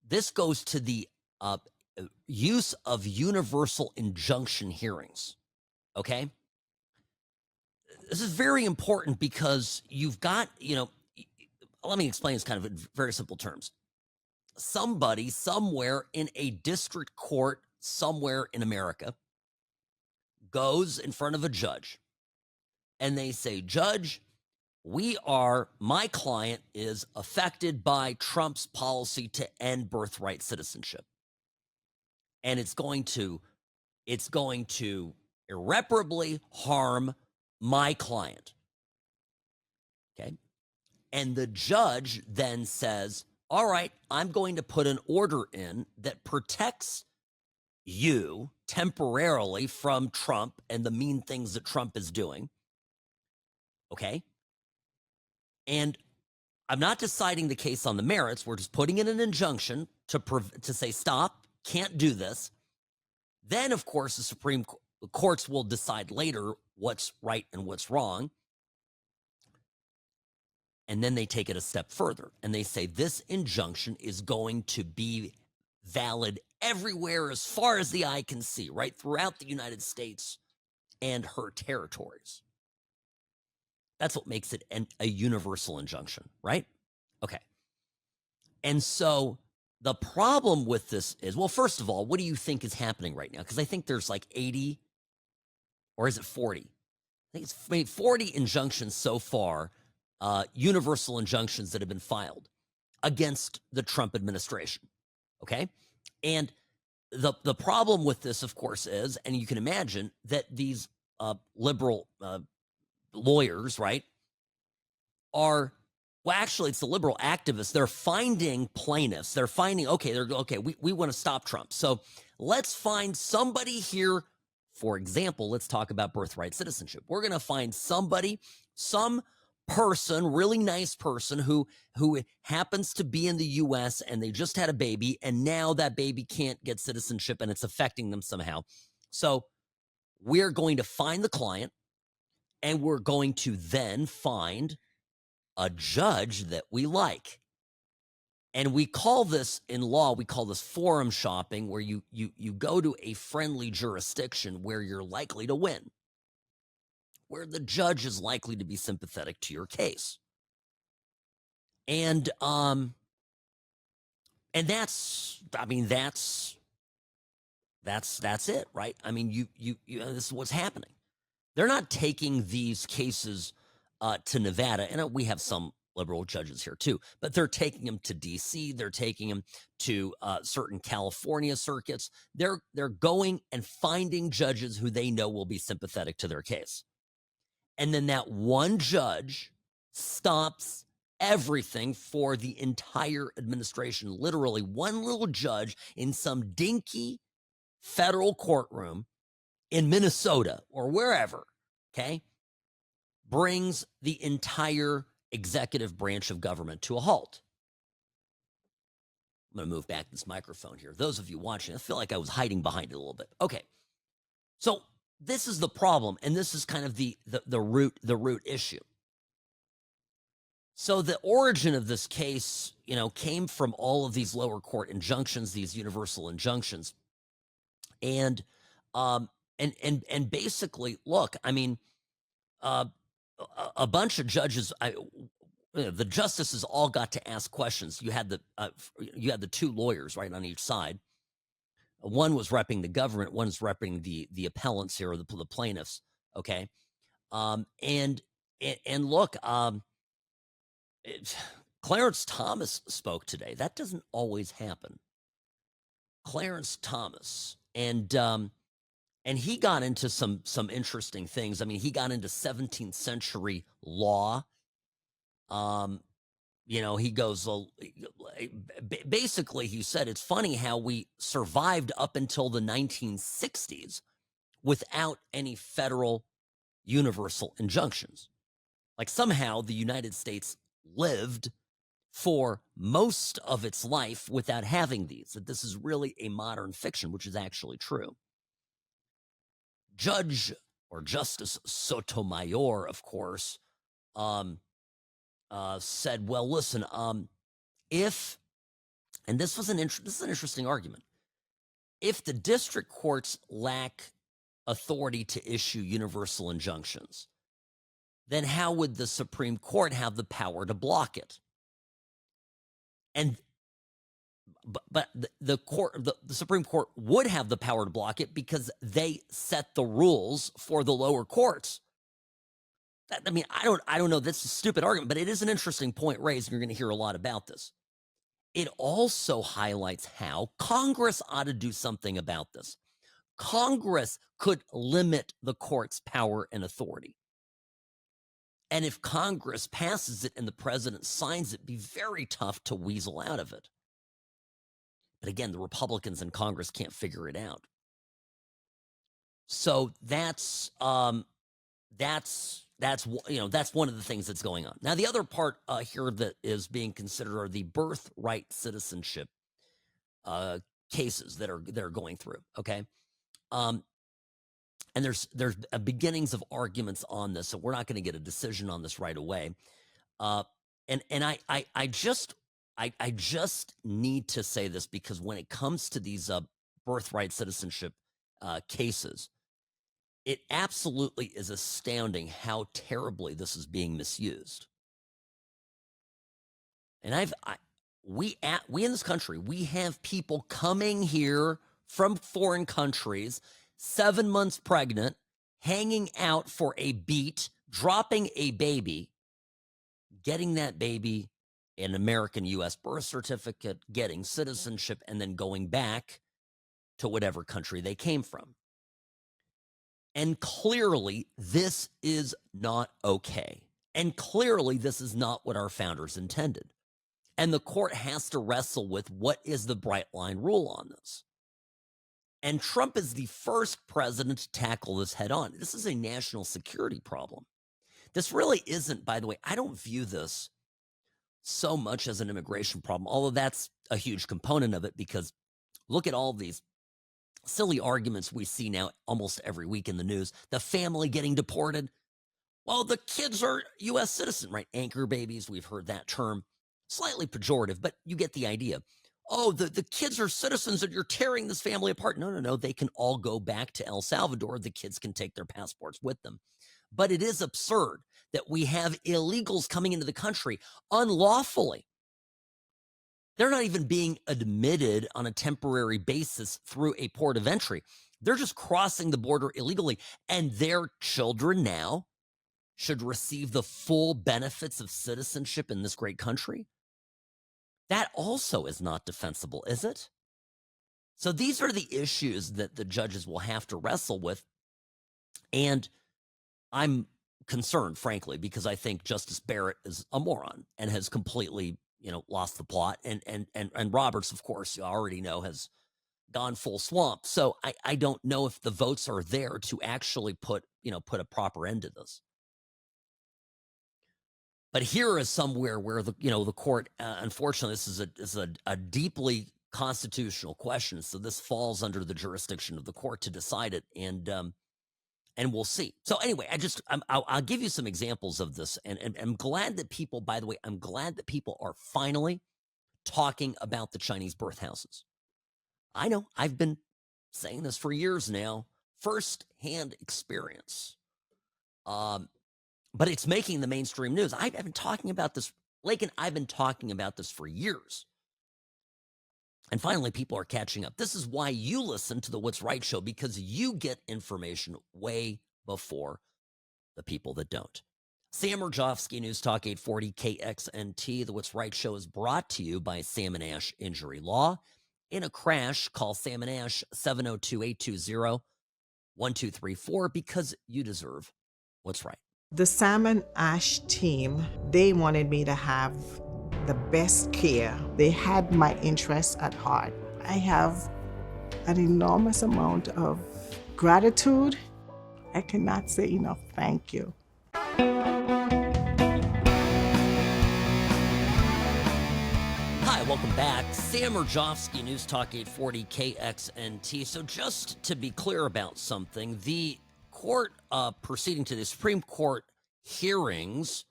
this goes to the use of universal injunction hearings. Okay. This is very important because you've got, let me explain this kind of in very simple terms. Somebody somewhere in a district court somewhere in America goes in front of a judge and they say, Judge, my client is affected by Trump's policy to end birthright citizenship. And it's going to irreparably harm my client. Okay. And the judge then says, all right, I'm going to put an order in that protects you temporarily from Trump and the mean things that Trump is doing. Okay. And I'm not deciding the case on the merits. We're just putting in an injunction to say, stop, can't do this. Then, of course, the Supreme Courts will decide later what's right and what's wrong. And then they take it a step further and they say this injunction is going to be valid everywhere as far as the eye can see, right throughout the United States and her territories. That's what makes it a universal injunction, right? Okay. And so the problem with this is, well, first of all, what do you think is happening right now? Because I think there's like 80, or is it 40? I think it's 40 injunctions so far, universal injunctions that have been filed against the Trump administration. Okay. And the problem with this, of course, is, and you can imagine that these liberal lawyers, right, actually, it's the liberal activists. They're finding plaintiffs. They're finding, we want to stop Trump. So let's find somebody here. For example, let's talk about birthright citizenship. We're going to find somebody, some person, really nice person who happens to be in the U.S. and they just had a baby, and now that baby can't get citizenship and it's affecting them somehow. So we're going to find the client, and we're going to then find a judge that we like. And we call this, in law, we call this forum shopping, where you go to a friendly jurisdiction where you're likely to win, where the judge is likely to be sympathetic to your case. And that's, I mean, that's it, right? I mean, you this is what's happening. They're not taking these cases to Nevada, and we have some liberal judges here too, but they're taking them to D.C. They're taking them to certain California circuits. They're going and finding judges who they know will be sympathetic to their case. And then that one judge stops everything for the entire administration. Literally, one little judge in some dinky federal courtroom in Minnesota or wherever, okay, brings the entire executive branch of government to a halt. I'm going to move back this microphone here. Those of you watching, I feel like I was hiding behind it a little bit. Okay. So this is the problem, and this is kind of the root issue. So the origin of this case, came from all of these lower court injunctions, these universal injunctions. And basically, look, I mean, a bunch of judges, the justices all got to ask questions. You had the two lawyers right on each side. One was repping the government, one is repping the appellants here, or the plaintiffs. Okay, and look, Clarence Thomas spoke today. That doesn't always happen. Clarence Thomas, and he got into some interesting things. I mean, he got into 17th century law. He goes, basically, he said, it's funny how we survived up until the 1960s without any federal universal injunctions. Like somehow the United States lived for most of its life without having these, that this is really a modern fiction, which is actually true. Judge or Justice Sotomayor, of course, said, well, listen, if, and this is an interesting argument, if the district courts lack authority to issue universal injunctions, then how would the Supreme Court have the power to block it? And but the Supreme Court would have the power to block it because they set the rules for the lower courts. I mean, I don't know. That's a stupid argument, but it is an interesting point raised, and you're going to hear a lot about this. It also highlights how Congress ought to do something about this. Congress could limit the court's power and authority. And if Congress passes it and the president signs it, it'd be very tough to weasel out of it. But again, the Republicans in Congress can't figure it out. So that's one of the things that's going on. Now, the other part here that is being considered are the birthright citizenship cases that are going through. Okay, and there's beginnings of arguments on this, so we're not going to get a decision on this right away. And I just need to say this, because when it comes to these birthright citizenship cases, it absolutely is astounding how terribly this is being misused. And we in this country, we have people coming here from foreign countries, 7 months pregnant, hanging out for a beat, dropping a baby, getting that baby an American U.S. birth certificate, getting citizenship, and then going back to whatever country they came from. And clearly, this is not okay. And clearly, this is not what our founders intended. And the court has to wrestle with what is the bright line rule on this. And Trump is the first president to tackle this head on. This is a national security problem. This really isn't, by the way, I don't view this so much as an immigration problem, although that's a huge component of it, because look at all these silly arguments we see now almost every week in the news. The family getting deported. Well, the kids are U.S. citizen, right? Anchor babies. We've heard that term. Slightly pejorative, but you get the idea. Oh, the kids are citizens and you're tearing this family apart. No. They can all go back to El Salvador. The kids can take their passports with them. But it is absurd that we have illegals coming into the country unlawfully. They're not even being admitted on a temporary basis through a port of entry. They're just crossing the border illegally, and their children now should receive the full benefits of citizenship in this great country. That also is not defensible, is it? So these are the issues that the judges will have to wrestle with. And I'm concerned, frankly, because I think Justice Barrett is a moron and has completely, lost the plot. And Roberts, of course, you already know, has gone full swamp. So I don't know if the votes are there to actually put a proper end to this. But here is somewhere where the court, unfortunately, this is a deeply constitutional question. So this falls under the jurisdiction of the court to decide it, and we'll see. So anyway, I'll give you some examples of this, and I'm glad that people, by the way, are finally talking about the Chinese birth houses. I know I've been saying this for years now, first-hand experience. But it's making the mainstream news. I've been talking about this, Lakin, I've been talking about this for years. And finally, people are catching up. This is why you listen to the What's Right show, because you get information way before the people that don't. Sam Rajovsky, News Talk 840 KXNT. The What's Right show is brought to you by Sam and Ash Injury Law. In a crash, call Sam and Ash 702-820-1234 because you deserve what's right. The Sam and Ash team, they wanted me to have the best care. They had my interests at heart. I have an enormous amount of gratitude. I cannot say enough thank you. Hi, welcome back. Sam Rajovsky, News Talk 840 KXNT. So just to be clear about something, the court proceeding to the Supreme Court hearings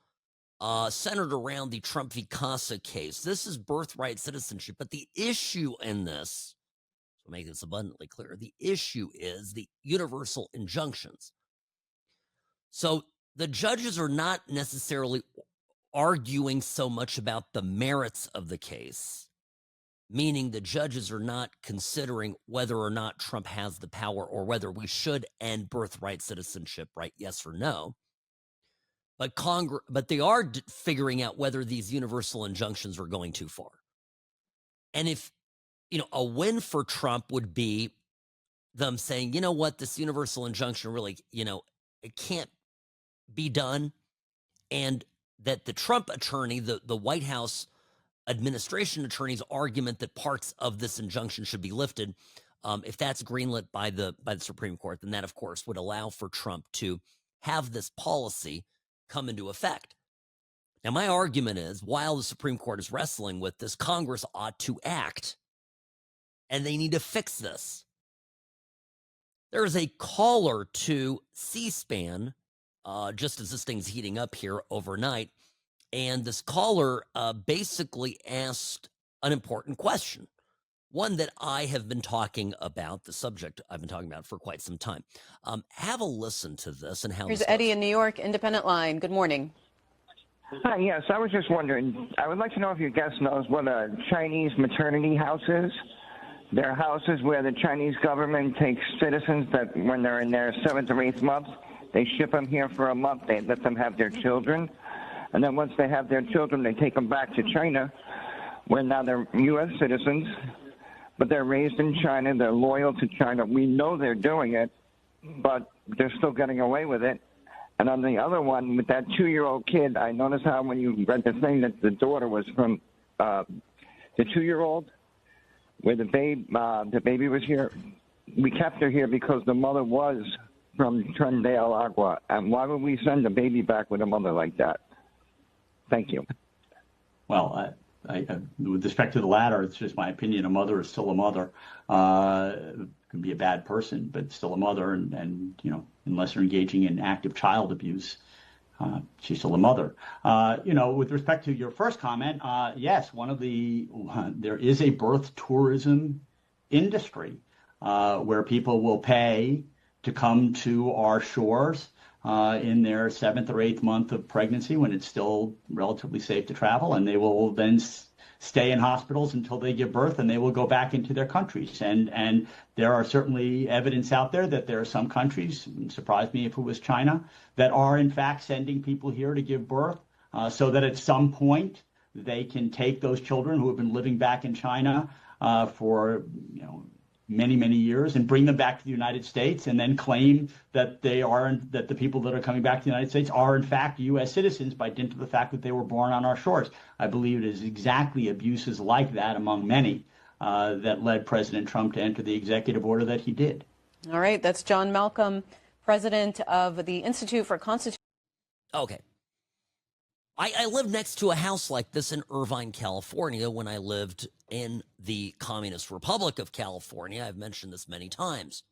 centered around the Trump v. Casa case. This is birthright citizenship, but the issue in this, to make this abundantly clear, the issue is the universal injunctions. So the judges are not necessarily arguing so much about the merits of the case, meaning the judges are not considering whether or not Trump has the power or whether we should end birthright citizenship, right? Yes or no. But they are figuring out whether these universal injunctions are going too far. And if, a win for Trump would be them saying, you know what, this universal injunction really, it can't be done. And that the Trump attorney, the White House administration attorney's argument that parts of this injunction should be lifted, if that's greenlit by the Supreme Court, then that, of course, would allow for Trump to have this policy come into effect. Now, my argument is, while the Supreme Court is wrestling with this, Congress ought to act, and they need to fix this. There is a caller to C-SPAN, just as this thing's heating up here overnight, and this caller basically asked an important question, one that I have been talking about, the subject I've been talking about for quite some time. Have a listen to this and how Here's this Eddie goes. in New York, Independent Line. Good morning. Hi, yes, I was just wondering, I would like to know if your guest knows what a Chinese maternity house is. They're houses where the Chinese government takes citizens that when they're in their 7th or 8th month, they ship them here for a month, they let them have their children. And then once they have their children, they take them back to China, where now they're U.S. citizens, but they're raised in China, they're loyal to China. We know they're doing it, but they're still getting away with it. And on the other one, with that 2-year-old kid, I noticed how when you read the thing that the daughter was from the 2-year-old, where the baby was here. We kept her here because the mother was from Tren de Agua. And why would we send a baby back with a mother like that? Thank you. Well, I with respect to the latter, it's just my opinion. A mother is still a mother. can be a bad person, but still a mother, and unless they're engaging in active child abuse, she's still a mother. With respect to your first comment, yes, there is a birth tourism industry where people will pay to come to our shores in their 7th or 8th month of pregnancy when it's still relatively safe to travel, and they will then stay in hospitals until they give birth, and they will go back into their countries. And there are certainly evidence out there that there are some countries, it surprised me if it was China, that are in fact sending people here to give birth so that at some point they can take those children who have been living back in China for many, many years and bring them back to the United States, and then claim that that the people that are coming back to the United States are in fact U.S. citizens by dint of the fact that they were born on our shores. I believe it is exactly abuses like that, among many, that led President Trump to enter the executive order that he did. All right, that's John Malcolm, president of the Institute for Constitutional. Okay. I lived next to a house like this in Irvine, California, when I lived in the Communist Republic of California. I've mentioned this many times.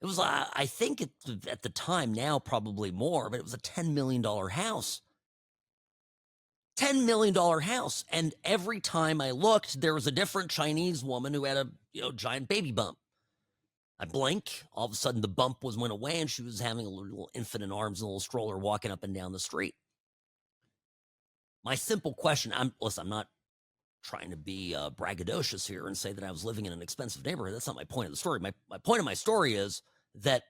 It was, I think at the time, now probably more, but it was a $10 million house. $10 million house. And every time I looked, there was a different Chinese woman who had a giant baby bump. I blink, all of a sudden the bump went away, and she was having a little infant in arms and a little stroller walking up and down the street. My simple question, I'm not trying to be braggadocious here and say that I was living in an expensive neighborhood. That's not my point of the story. My point of my story is that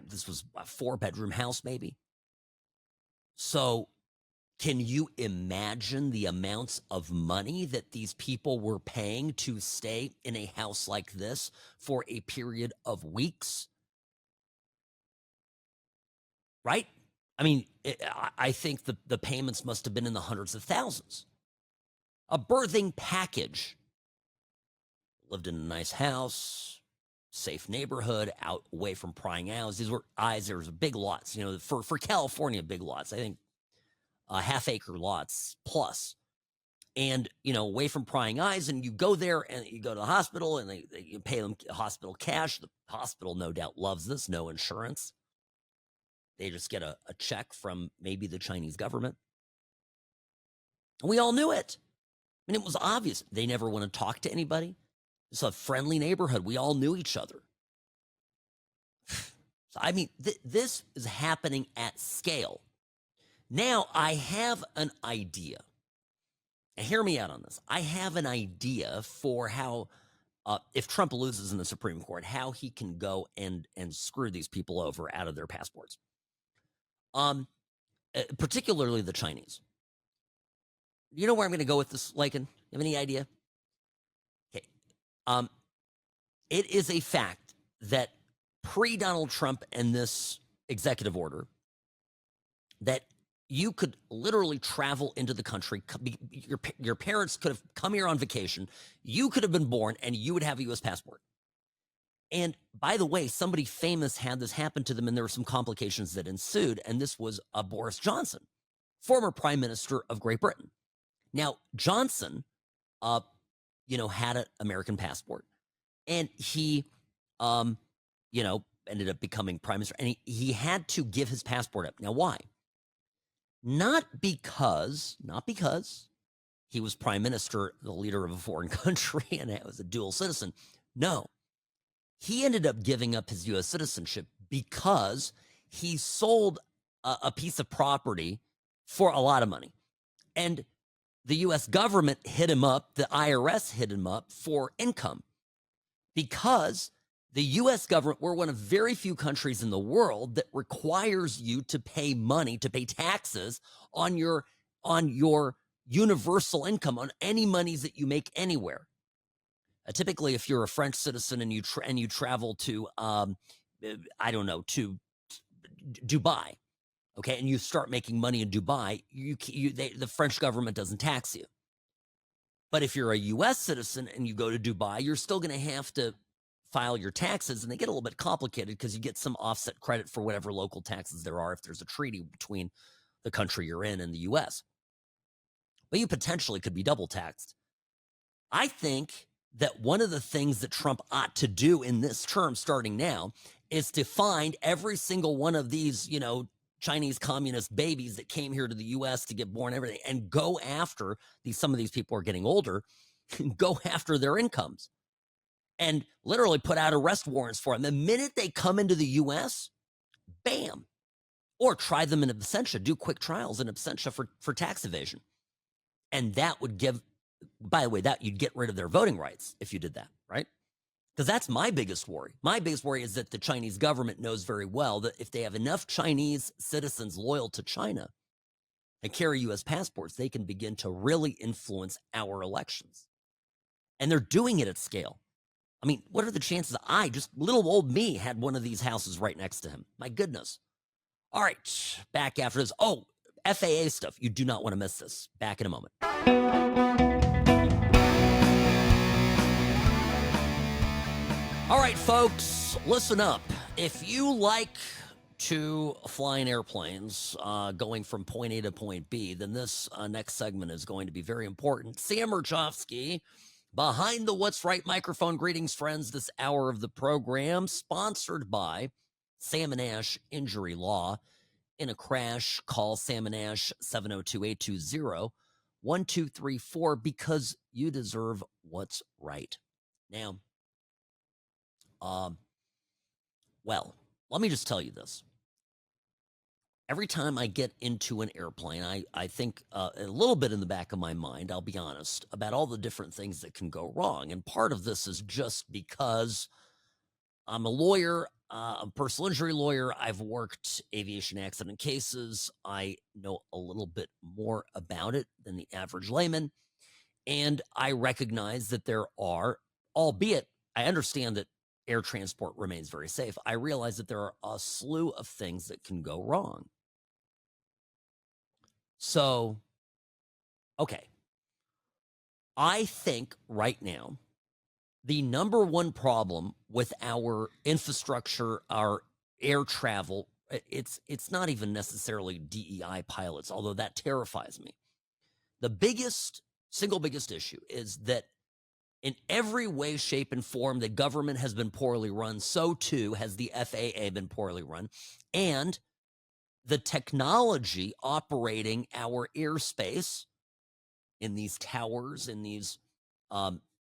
this was a 4-bedroom house, maybe. So can you imagine the amounts of money that these people were paying to stay in a house like this for a period of weeks? Right? I mean, I think the payments must have been in the hundreds of thousands. A birthing package. Lived in a nice house, safe neighborhood, out away from prying eyes. There was big lots, for California, big lots. I think half-acre lots plus. And, away from prying eyes, and you go there and you go to the hospital and you pay them hospital cash. The hospital no doubt loves this, no insurance. They just get a check from maybe the Chinese government. And we all knew it. I mean, it was obvious. They never want to talk to anybody. It's a friendly neighborhood. We all knew each other. So, I mean, this is happening at scale. Now, I have an idea. And hear me out on this. I have an idea for how, if Trump loses in the Supreme Court, how he can go and screw these people over out of their passports. Particularly the Chinese. You know where I'm going to go with this, Lakin? You have any idea? Okay. It is a fact that pre-Donald Trump and this executive order, that you could literally travel into the country. Your parents could have come here on vacation. You could have been born, and you would have a U.S. passport. And by the way, somebody famous had this happen to them, and there were some complications that ensued, and this was Boris Johnson, former Prime Minister of Great Britain. Now, Johnson, had an American passport, and he, ended up becoming Prime Minister, and he had to give his passport up. Now, why? Not because he was Prime Minister, the leader of a foreign country, and was a dual citizen. No. He ended up giving up his U.S. citizenship because he sold a piece of property for a lot of money. And the U.S. government hit him up, the IRS hit him up for income. Because the U.S. government, we're one of very few countries in the world that requires you to pay money, to pay taxes on your universal income, on any monies that you make anywhere. Typically, if you're a French citizen and you travel to, to Dubai, okay, and you start making money in Dubai, the French government doesn't tax you. But if you're a U.S. citizen and you go to Dubai, you're still going to have to file your taxes, and they get a little bit complicated because you get some offset credit for whatever local taxes there are if there's a treaty between the country you're in and the U.S. But you potentially could be double taxed. I think that one of the things that Trump ought to do in this term, starting now, is to find every single one of these, Chinese communist babies that came here to the U.S. to get born, everything, and go after these. Some of these people are getting older, go after their incomes, and literally put out arrest warrants for them. The minute they come into the U.S., bam, or try them in absentia, do quick trials in absentia for tax evasion, and that would give. By the way, that you'd get rid of their voting rights if you did that, right? Because that's my biggest worry. My biggest worry is that the Chinese government knows very well that if they have enough Chinese citizens loyal to China and carry U.S. passports, they can begin to really influence our elections. And they're doing it at scale. I mean, what are the chances just little old me had one of these houses right next to him? My goodness. All right, back after this. Oh, FAA stuff. You do not want to miss this. Back in a moment. All right, folks, listen up. If you like to fly in airplanes going from point A to point B, then this next segment is going to be very important. Sam Murchowski, behind the What's Right microphone. Greetings, friends. This hour of the program, sponsored by Sam and Ash Injury Law. In a crash, call Sam and Ash 702-820-1234 because you deserve what's right. Now, well, let me just tell you this. Every time I get into an airplane, I think a little bit in the back of my mind, I'll be honest, about all the different things that can go wrong. And part of this is just because I'm a lawyer, a personal injury lawyer. I've worked aviation accident cases. I know a little bit more about it than the average layman. And I recognize that there are, albeit I understand that air transport remains very safe, I realize that there are a slew of things that can go wrong. So, okay. I think right now, the number one problem with our infrastructure, our air travel, it's not even necessarily DEI pilots, although that terrifies me. The single biggest issue is that in every way, shape, and form, the government has been poorly run. So too has the FAA been poorly run. And the technology operating our airspace in these towers, in these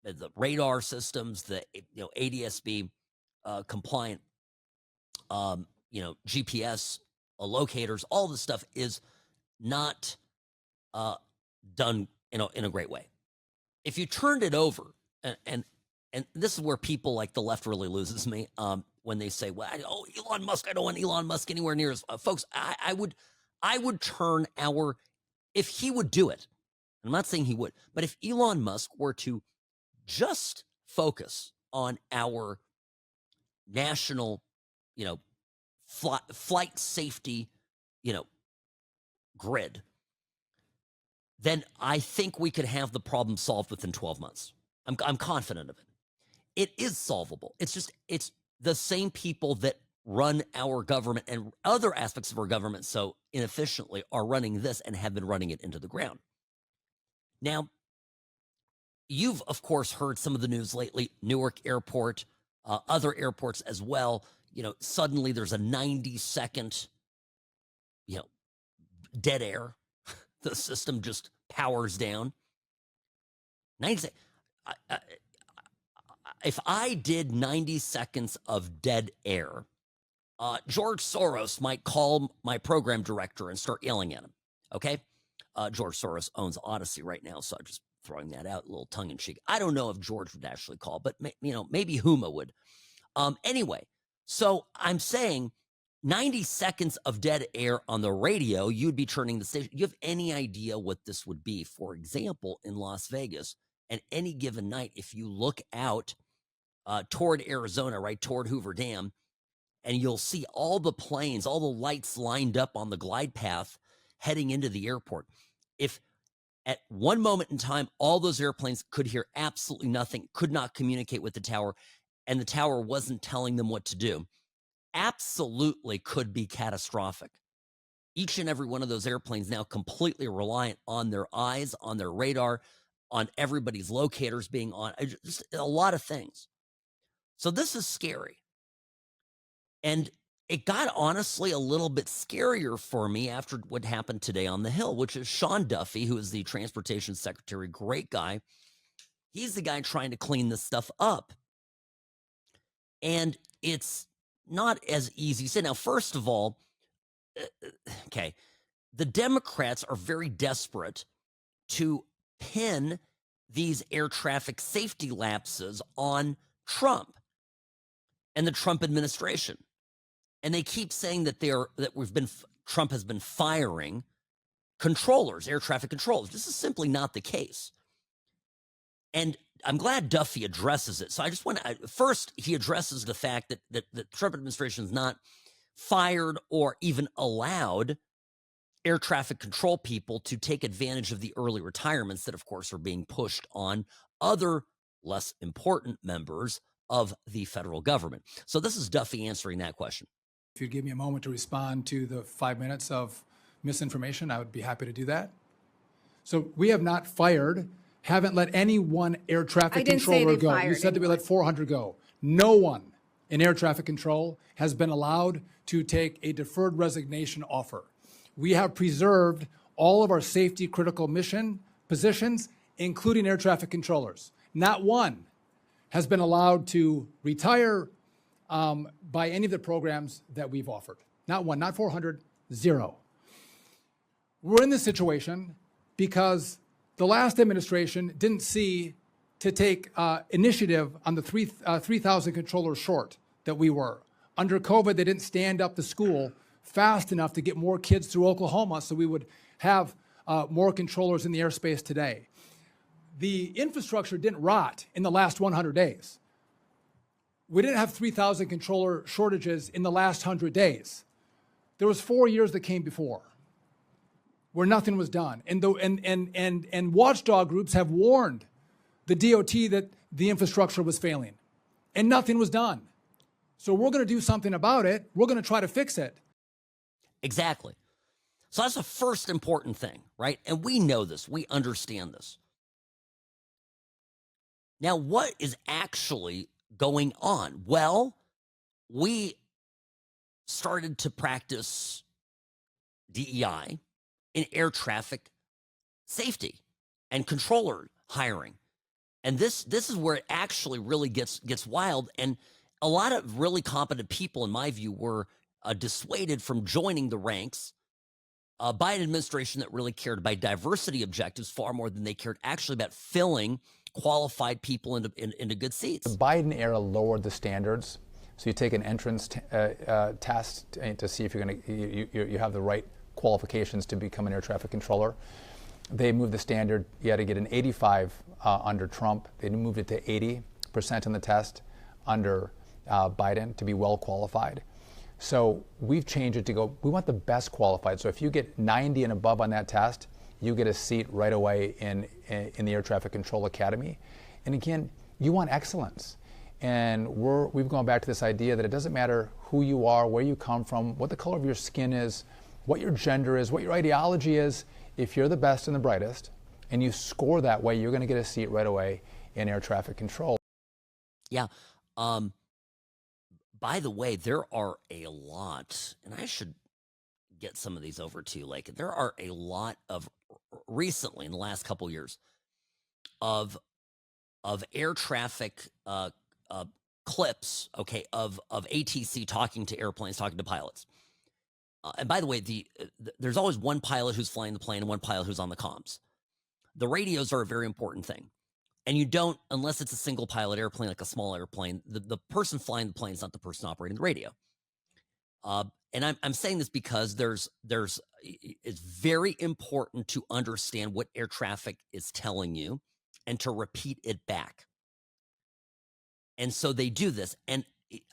the radar systems, the ADSB compliant GPS locators, all this stuff is not done in a great way. If you turned it over, and this is where people like the left really loses me when they say, well, Elon Musk, I don't want Elon Musk anywhere near us. Folks, I would turn if he would do it, I'm not saying he would, but if Elon Musk were to just focus on our national, flight safety, grid, then I think we could have the problem solved within 12 months. I'm confident of it. It is solvable. It's the same people that run our government and other aspects of our government so inefficiently are running this and have been running it into the ground. Now, you've, of course, heard some of the news lately, Newark Airport, other airports as well. Suddenly there's a 90-second, dead air. The system just powers down. 90 seconds. If I did 90 seconds of dead air, George Soros might call my program director and start yelling at him. Okay? George Soros owns Odyssey right now, so I'm just throwing that out, a little tongue-in-cheek. I don't know if George would actually call, but maybe Huma would. Anyway, so I'm saying 90 seconds of dead air on the radio, you'd be turning the station. You have any idea what this would be? For example, in Las Vegas, and any given night, if you look out toward Arizona, right, toward Hoover Dam, and you'll see all the planes, all the lights lined up on the glide path heading into the airport. If at one moment in time, all those airplanes could hear absolutely nothing, could not communicate with the tower, and the tower wasn't telling them what to do, absolutely could be catastrophic. Each and every one of those airplanes now completely reliant on their eyes, on their radar, on everybody's locators being on, just a lot of things. So this is scary. And it got honestly a little bit scarier for me after what happened today on the Hill, which is Sean Duffy, who is the transportation secretary, great guy. He's the guy trying to clean this stuff up. And it's not as easy. So now, first of all, okay, the Democrats are very desperate to pin these air traffic safety lapses on Trump and the Trump administration. And they keep saying that Trump has been firing controllers, air traffic controllers. This is simply not the case. And I'm glad Duffy addresses it. So I just want to, first, he addresses the fact that the Trump administration has not fired or even allowed air traffic control people to take advantage of the early retirements that, of course, are being pushed on other less important members of the federal government. So this is Duffy answering that question. If you'd give me a moment to respond to the 5 minutes of misinformation, I would be happy to do that. So we have not fired, haven't let any one air traffic controller go. You said that we let 400 go. No one in air traffic control has been allowed to take a deferred resignation offer. We have preserved all of our safety critical mission positions, including air traffic controllers. Not one has been allowed to retire by any of the programs that we've offered. Not one, not 400, zero. We're in this situation because the last administration didn't see to take initiative on the 3,000 controllers short that we were. Under COVID, they didn't stand up the school fast enough to get more kids through Oklahoma so we would have more controllers in the airspace today. The infrastructure didn't rot in the last 100 days. We didn't have 3,000 controller shortages in the last 100 days. There was 4 years that came before where nothing was done. And watchdog groups have warned the DOT that the infrastructure was failing and nothing was done. So we're going to do something about it. We're going to try to fix it. Exactly. So that's the first important thing, right? And we know this. We understand this. Now, what is actually going on? Well, we started to practice DEI in air traffic safety and controller hiring. And this is where it actually really gets wild. And a lot of really competent people, in my view, were dissuaded from joining the ranks by an administration that really cared about diversity objectives far more than they cared actually about filling qualified people into good seats. The Biden era lowered the standards. So you take an entrance test to see if you have the right qualifications to become an air traffic controller. They moved the standard. You had to get an 85 under Trump. They moved it to 80% on the test under Biden to be well qualified. So we've changed it to go, we want the best qualified. So if you get 90 and above on that test, you get a seat right away in the Air Traffic Control Academy. And again, you want excellence. And we've gone back to this idea that it doesn't matter who you are, where you come from, what the color of your skin is, what your gender is, what your ideology is. If you're the best and the brightest, and you score that way, you're going to get a seat right away in air traffic control. Yeah. By the way, there are a lot, and I should get some of these over to you. Like, there are a lot of, recently in the last couple of years, of air traffic clips, okay, of ATC talking to airplanes, talking to pilots. And by the way, there's always one pilot who's flying the plane and one pilot who's on the comms. The radios are a very important thing. And you don't, unless it's a single pilot airplane, like a small airplane, the person flying the plane is not the person operating the radio. And I'm saying this because it's very important to understand what air traffic is telling you and to repeat it back. And so they do this. And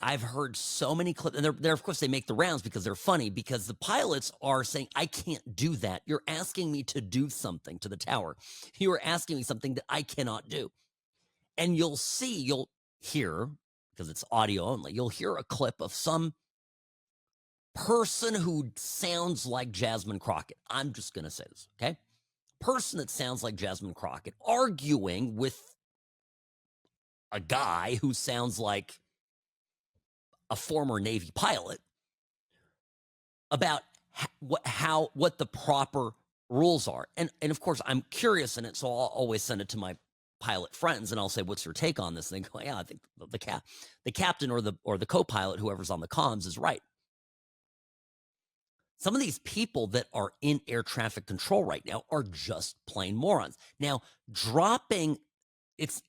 I've heard so many clips, and they're of course they make the rounds because they're funny, because the pilots are saying, I can't do that. You're asking me to do something to the tower. You are asking me something that I cannot do. And you'll hear, because it's audio only, you'll hear a clip of some person who sounds like Jasmine Crockett. I'm just going to say this, okay? person that sounds like Jasmine Crockett arguing with a guy who sounds like a former Navy pilot about what the proper rules are. And of course, I'm curious in it, so I'll always send it to my pilot friends and I'll say, what's your take on this? And they go, yeah, I think the captain or the co-pilot, whoever's on the comms, is right. Some of these people that are in air traffic control right now are just plain morons. Now, dropping it's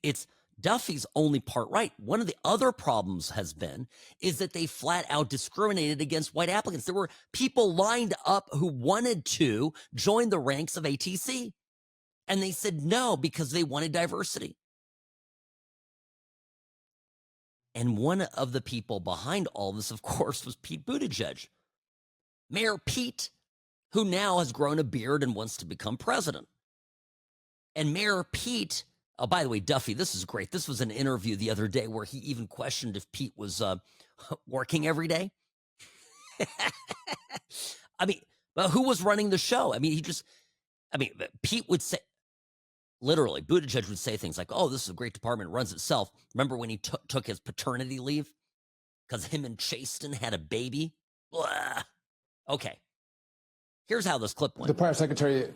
Duffy's only part right. One of the other problems has been is that they flat out discriminated against white applicants. There were people lined up who wanted to join the ranks of ATC, and they said no because they wanted diversity. And one of the people behind all this, of course, was Pete Buttigieg. Mayor Pete, who now has grown a beard and wants to become president. And Mayor Pete, oh, by the way, Duffy, this is great. This was an interview the other day where he even questioned if Pete was working every day. I mean, but who was running the show? I mean, Pete would say, literally, Buttigieg would say things like, oh, this is a great department, it runs itself. Remember when he took his paternity leave? Because him and Chasten had a baby? Blah. Okay. Here's how this clip went. The prior secretary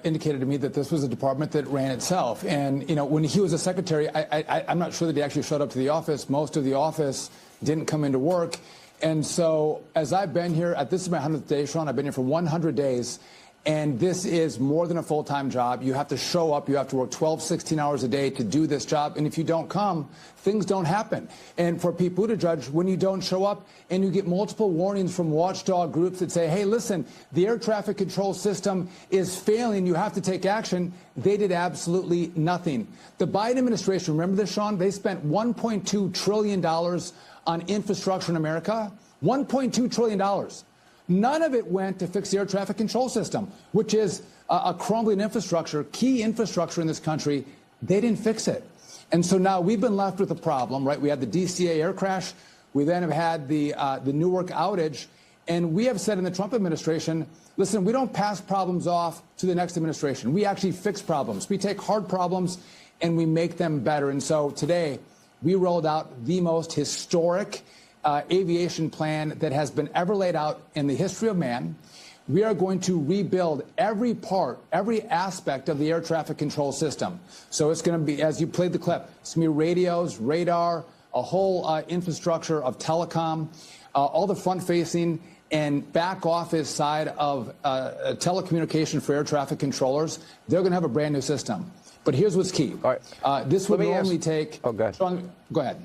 indicated to me that this was a department that ran itself. And, when he was a secretary, I'm not sure that he actually showed up to the office. Most of the office didn't come into work. And so as I've been here, this is my 100th day, Sean. I've been here for 100 days. And this is more than a full-time job. You have to show up. You have to work 12, 16 hours a day to do this job. And if you don't come, things don't happen. And for Pete Buttigieg, when you don't show up and you get multiple warnings from watchdog groups that say, hey, listen, the air traffic control system is failing. You have to take action. They did absolutely nothing. The Biden administration, remember this, Sean? They spent $1.2 trillion on infrastructure in America. $1.2 trillion. None of it went to fix the air traffic control system, which is a crumbling infrastructure, key infrastructure in this country. They didn't fix it. And so now we've been left with a problem, right? We had the DCA air crash. We then have had the Newark outage. And we have said in the Trump administration, listen, we don't pass problems off to the next administration. We actually fix problems. We take hard problems and we make them better. And so today we rolled out the most historic aviation plan that has been ever laid out in the history of man. We are going to rebuild every part, every aspect of the air traffic control system. So it's going to be, as you played the clip, it's going to be radios, radar, a whole infrastructure of telecom, all the front-facing and back office side of telecommunication for air traffic controllers. They're going to have a brand new system. But here's what's key. All right. This would normally take... Oh, go ahead. Sean, go ahead.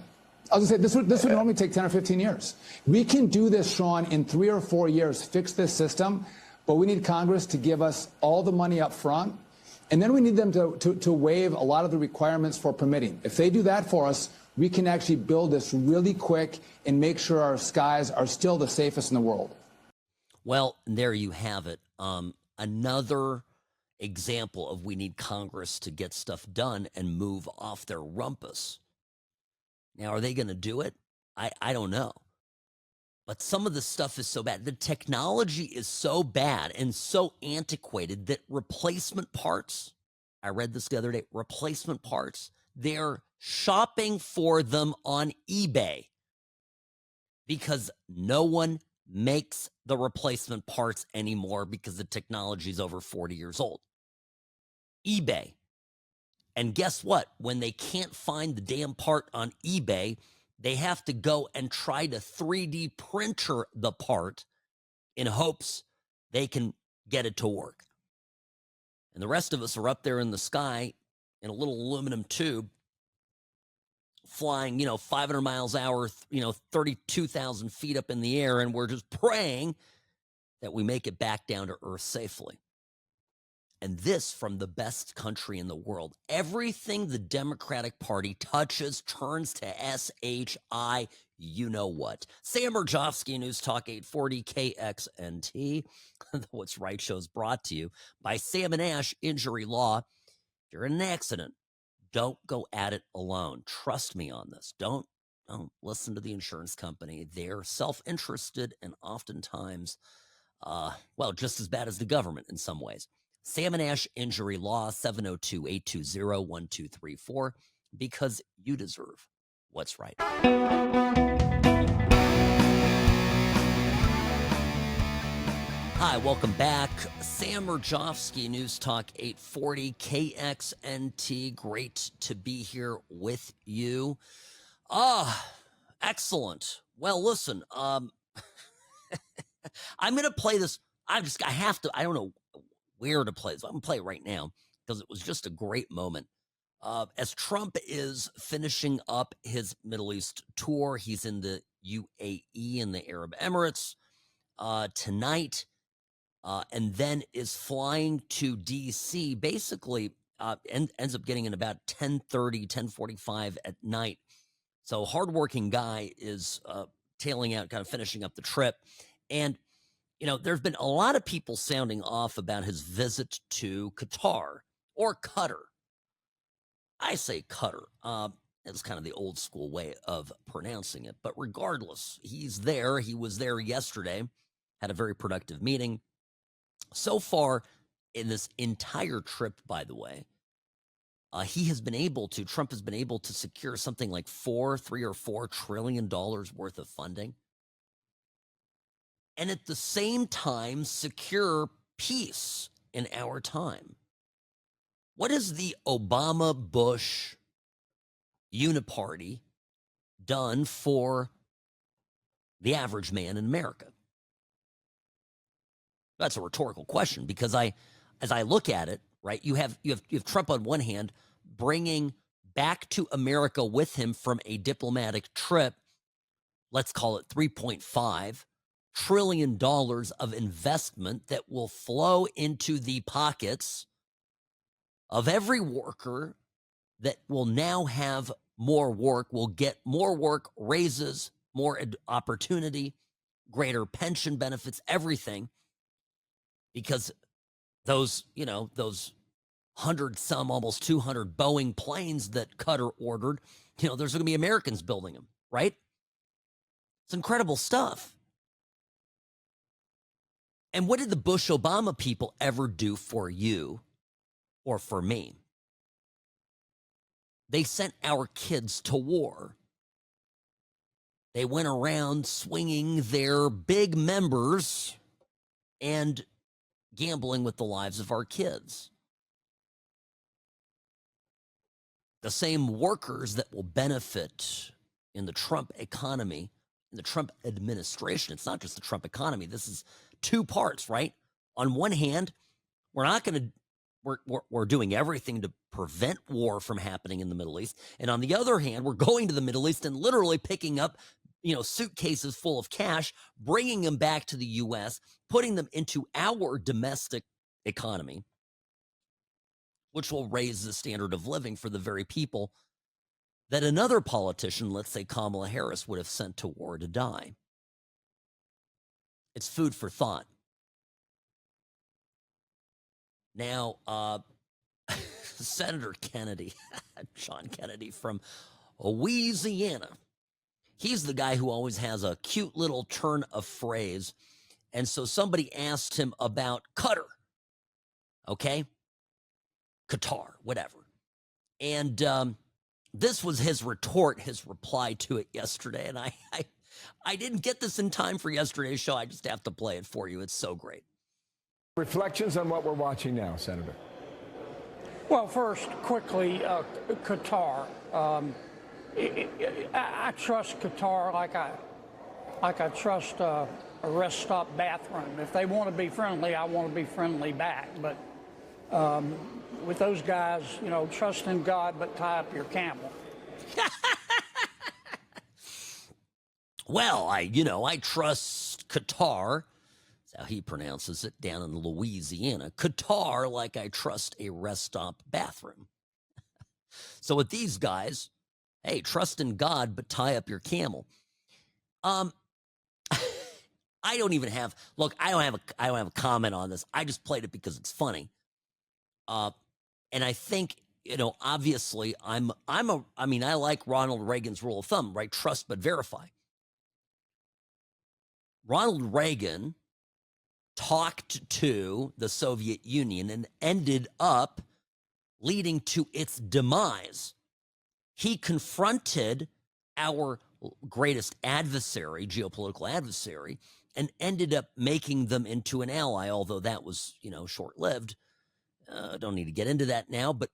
I was going to say, this would normally take 10 or 15 years. We can do this, Sean, in 3 or 4 years, fix this system, but we need Congress to give us all the money up front, and then we need them to waive a lot of the requirements for permitting. If they do that for us, we can actually build this really quick and make sure our skies are still the safest in the world. Well, there you have it. Another example of we need Congress to get stuff done and move off their rumpus. Now, are they going to do it? I don't know. But some of the stuff is so bad. The technology is so bad and so antiquated that replacement parts, I read this the other day, replacement parts, they're shopping for them on eBay because no one makes the replacement parts anymore because the technology is over 40 years old. eBay. And guess what? When they can't find the damn part on eBay, they have to go and try to 3D printer the part in hopes they can get it to work. And the rest of us are up there in the sky in a little aluminum tube flying, 500 miles an hour, 32,000 feet up in the air, and we're just praying that we make it back down to Earth safely. And this from the best country in the world. Everything the Democratic Party touches turns to SHI, you know what. Sam Urjovsky, News Talk 840 KXNT. The What's Right show is brought to you by Sam and Ash Injury Law. If you're in an accident, don't go at it alone. Trust me on this. Don't listen to the insurance company. They're self-interested and oftentimes, just as bad as the government in some ways. Salmon Ash Injury Law, 702-820-1234, because you deserve what's right. Hi, welcome back. Sam Murjovsky, News Talk 840 KXNT. Great to be here with you. Excellent. Well, listen, I'm going to play this. I have to, I don't know where to play this. I'm going to play it right now because it was just a great moment. As Trump is finishing up his Middle East tour, he's in the UAE in the Arab Emirates tonight, and then is flying to D.C. basically ends up getting in about 10:30, 10:45 at night. So hardworking guy is tailing out, kind of finishing up the trip. And, you know, there's been a lot of people sounding off about his visit to Qatar or Qatar. I say Qatar. It's kind of the old school way of pronouncing it. But regardless, he's there. He was there yesterday, had a very productive meeting. So far in this entire trip, by the way, Trump has been able to secure something like $3 or $4 trillion worth of funding. And at the same time, secure peace in our time. What has the Obama-Bush uniparty done for the average man in America? That's a rhetorical question because as I look at it, right, you have Trump on one hand bringing back to America with him from a diplomatic trip, let's call it $3.5 trillion of investment that will flow into the pockets of every worker that will now have more work, will get more work, raises, more opportunity, greater pension benefits, everything. Because those 100-some, almost 200 Boeing planes that Qatar ordered, there's going to be Americans building them, right? It's incredible stuff. And what did the Bush-Obama people ever do for you or for me? They sent our kids to war. They went around swinging their big members and gambling with the lives of our kids. The same workers that will benefit in the Trump economy, in the Trump administration. It's not just the Trump economy. This is two parts, right? On one hand, we're doing everything to prevent war from happening in the Middle East. And on the other hand, we're going to the Middle East and literally picking up suitcases full of cash, bringing them back to the U.S., putting them into our domestic economy, which will raise the standard of living for the very people that another politician, let's say Kamala Harris, would have sent to war to die. It's food for thought. Now, Senator Kennedy, John Kennedy from Louisiana, he's the guy who always has a cute little turn of phrase. And so somebody asked him about Qatar. Okay? Qatar, whatever. And this was his retort, his reply to it yesterday. And I didn't get this in time for yesterday's show. I just have to play it for you. It's so great. Reflections on what we're watching now, Senator. Well, first, quickly, Qatar. I trust Qatar like I trust a rest stop bathroom. If they want to be friendly, I want to be friendly back. But with those guys, trust in God, but tie up your camel. Well, I trust Qatar. That's how he pronounces it down in Louisiana. Qatar like I trust a rest stop bathroom. So with these guys, hey, trust in God, but tie up your camel. I don't have a comment on this. I just played it because it's funny. And I think, obviously I like Ronald Reagan's rule of thumb, right? Trust but verify. Ronald Reagan talked to the Soviet Union and ended up leading to its demise. He confronted our greatest adversary, geopolitical adversary, and ended up making them into an ally, although that was, short-lived. Don't need to get into that now, but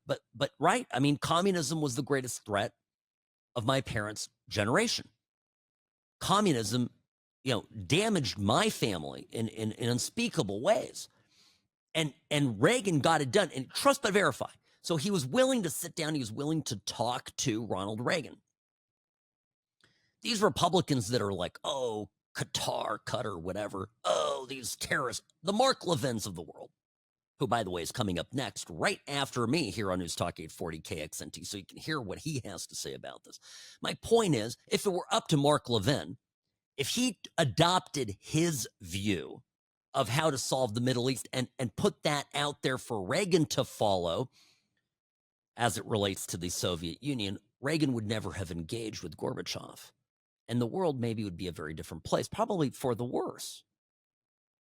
right. I mean, communism was the greatest threat of my parents' generation. Communism, damaged my family in unspeakable ways. And Reagan got it done. And trust but verify. So he was willing to sit down. He was willing to talk to Ronald Reagan. These Republicans that are like, oh, Qatar, whatever. Oh, these terrorists. The Mark Levins of the world, who, by the way, is coming up next right after me here on News Talk 840 KXNT, so you can hear what he has to say about this. My point is, if it were up to Mark Levin, if he adopted his view of how to solve the Middle East and put that out there for Reagan to follow as it relates to the Soviet Union, Reagan would never have engaged with Gorbachev. And the world maybe would be a very different place, probably for the worse.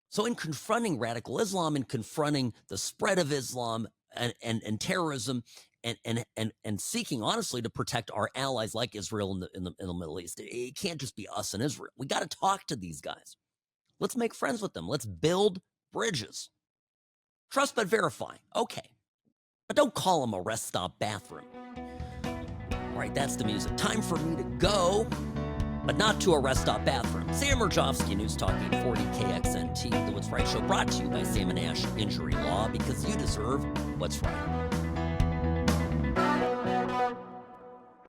So in confronting radical Islam, in confronting the spread of Islam and terrorism, and seeking, honestly, to protect our allies like Israel in the Middle East, it can't just be us and Israel. We got to talk to these guys. Let's make friends with them. Let's build bridges. Trust but verify. Okay. But don't call them a rest stop bathroom. All right, that's the music. Time for me to go, but not to a rest stop bathroom. Sam Murjovsky, News Talk 840 KXNT, The What's Right Show, brought to you by Sam & Ash Injury Law, because you deserve what's right.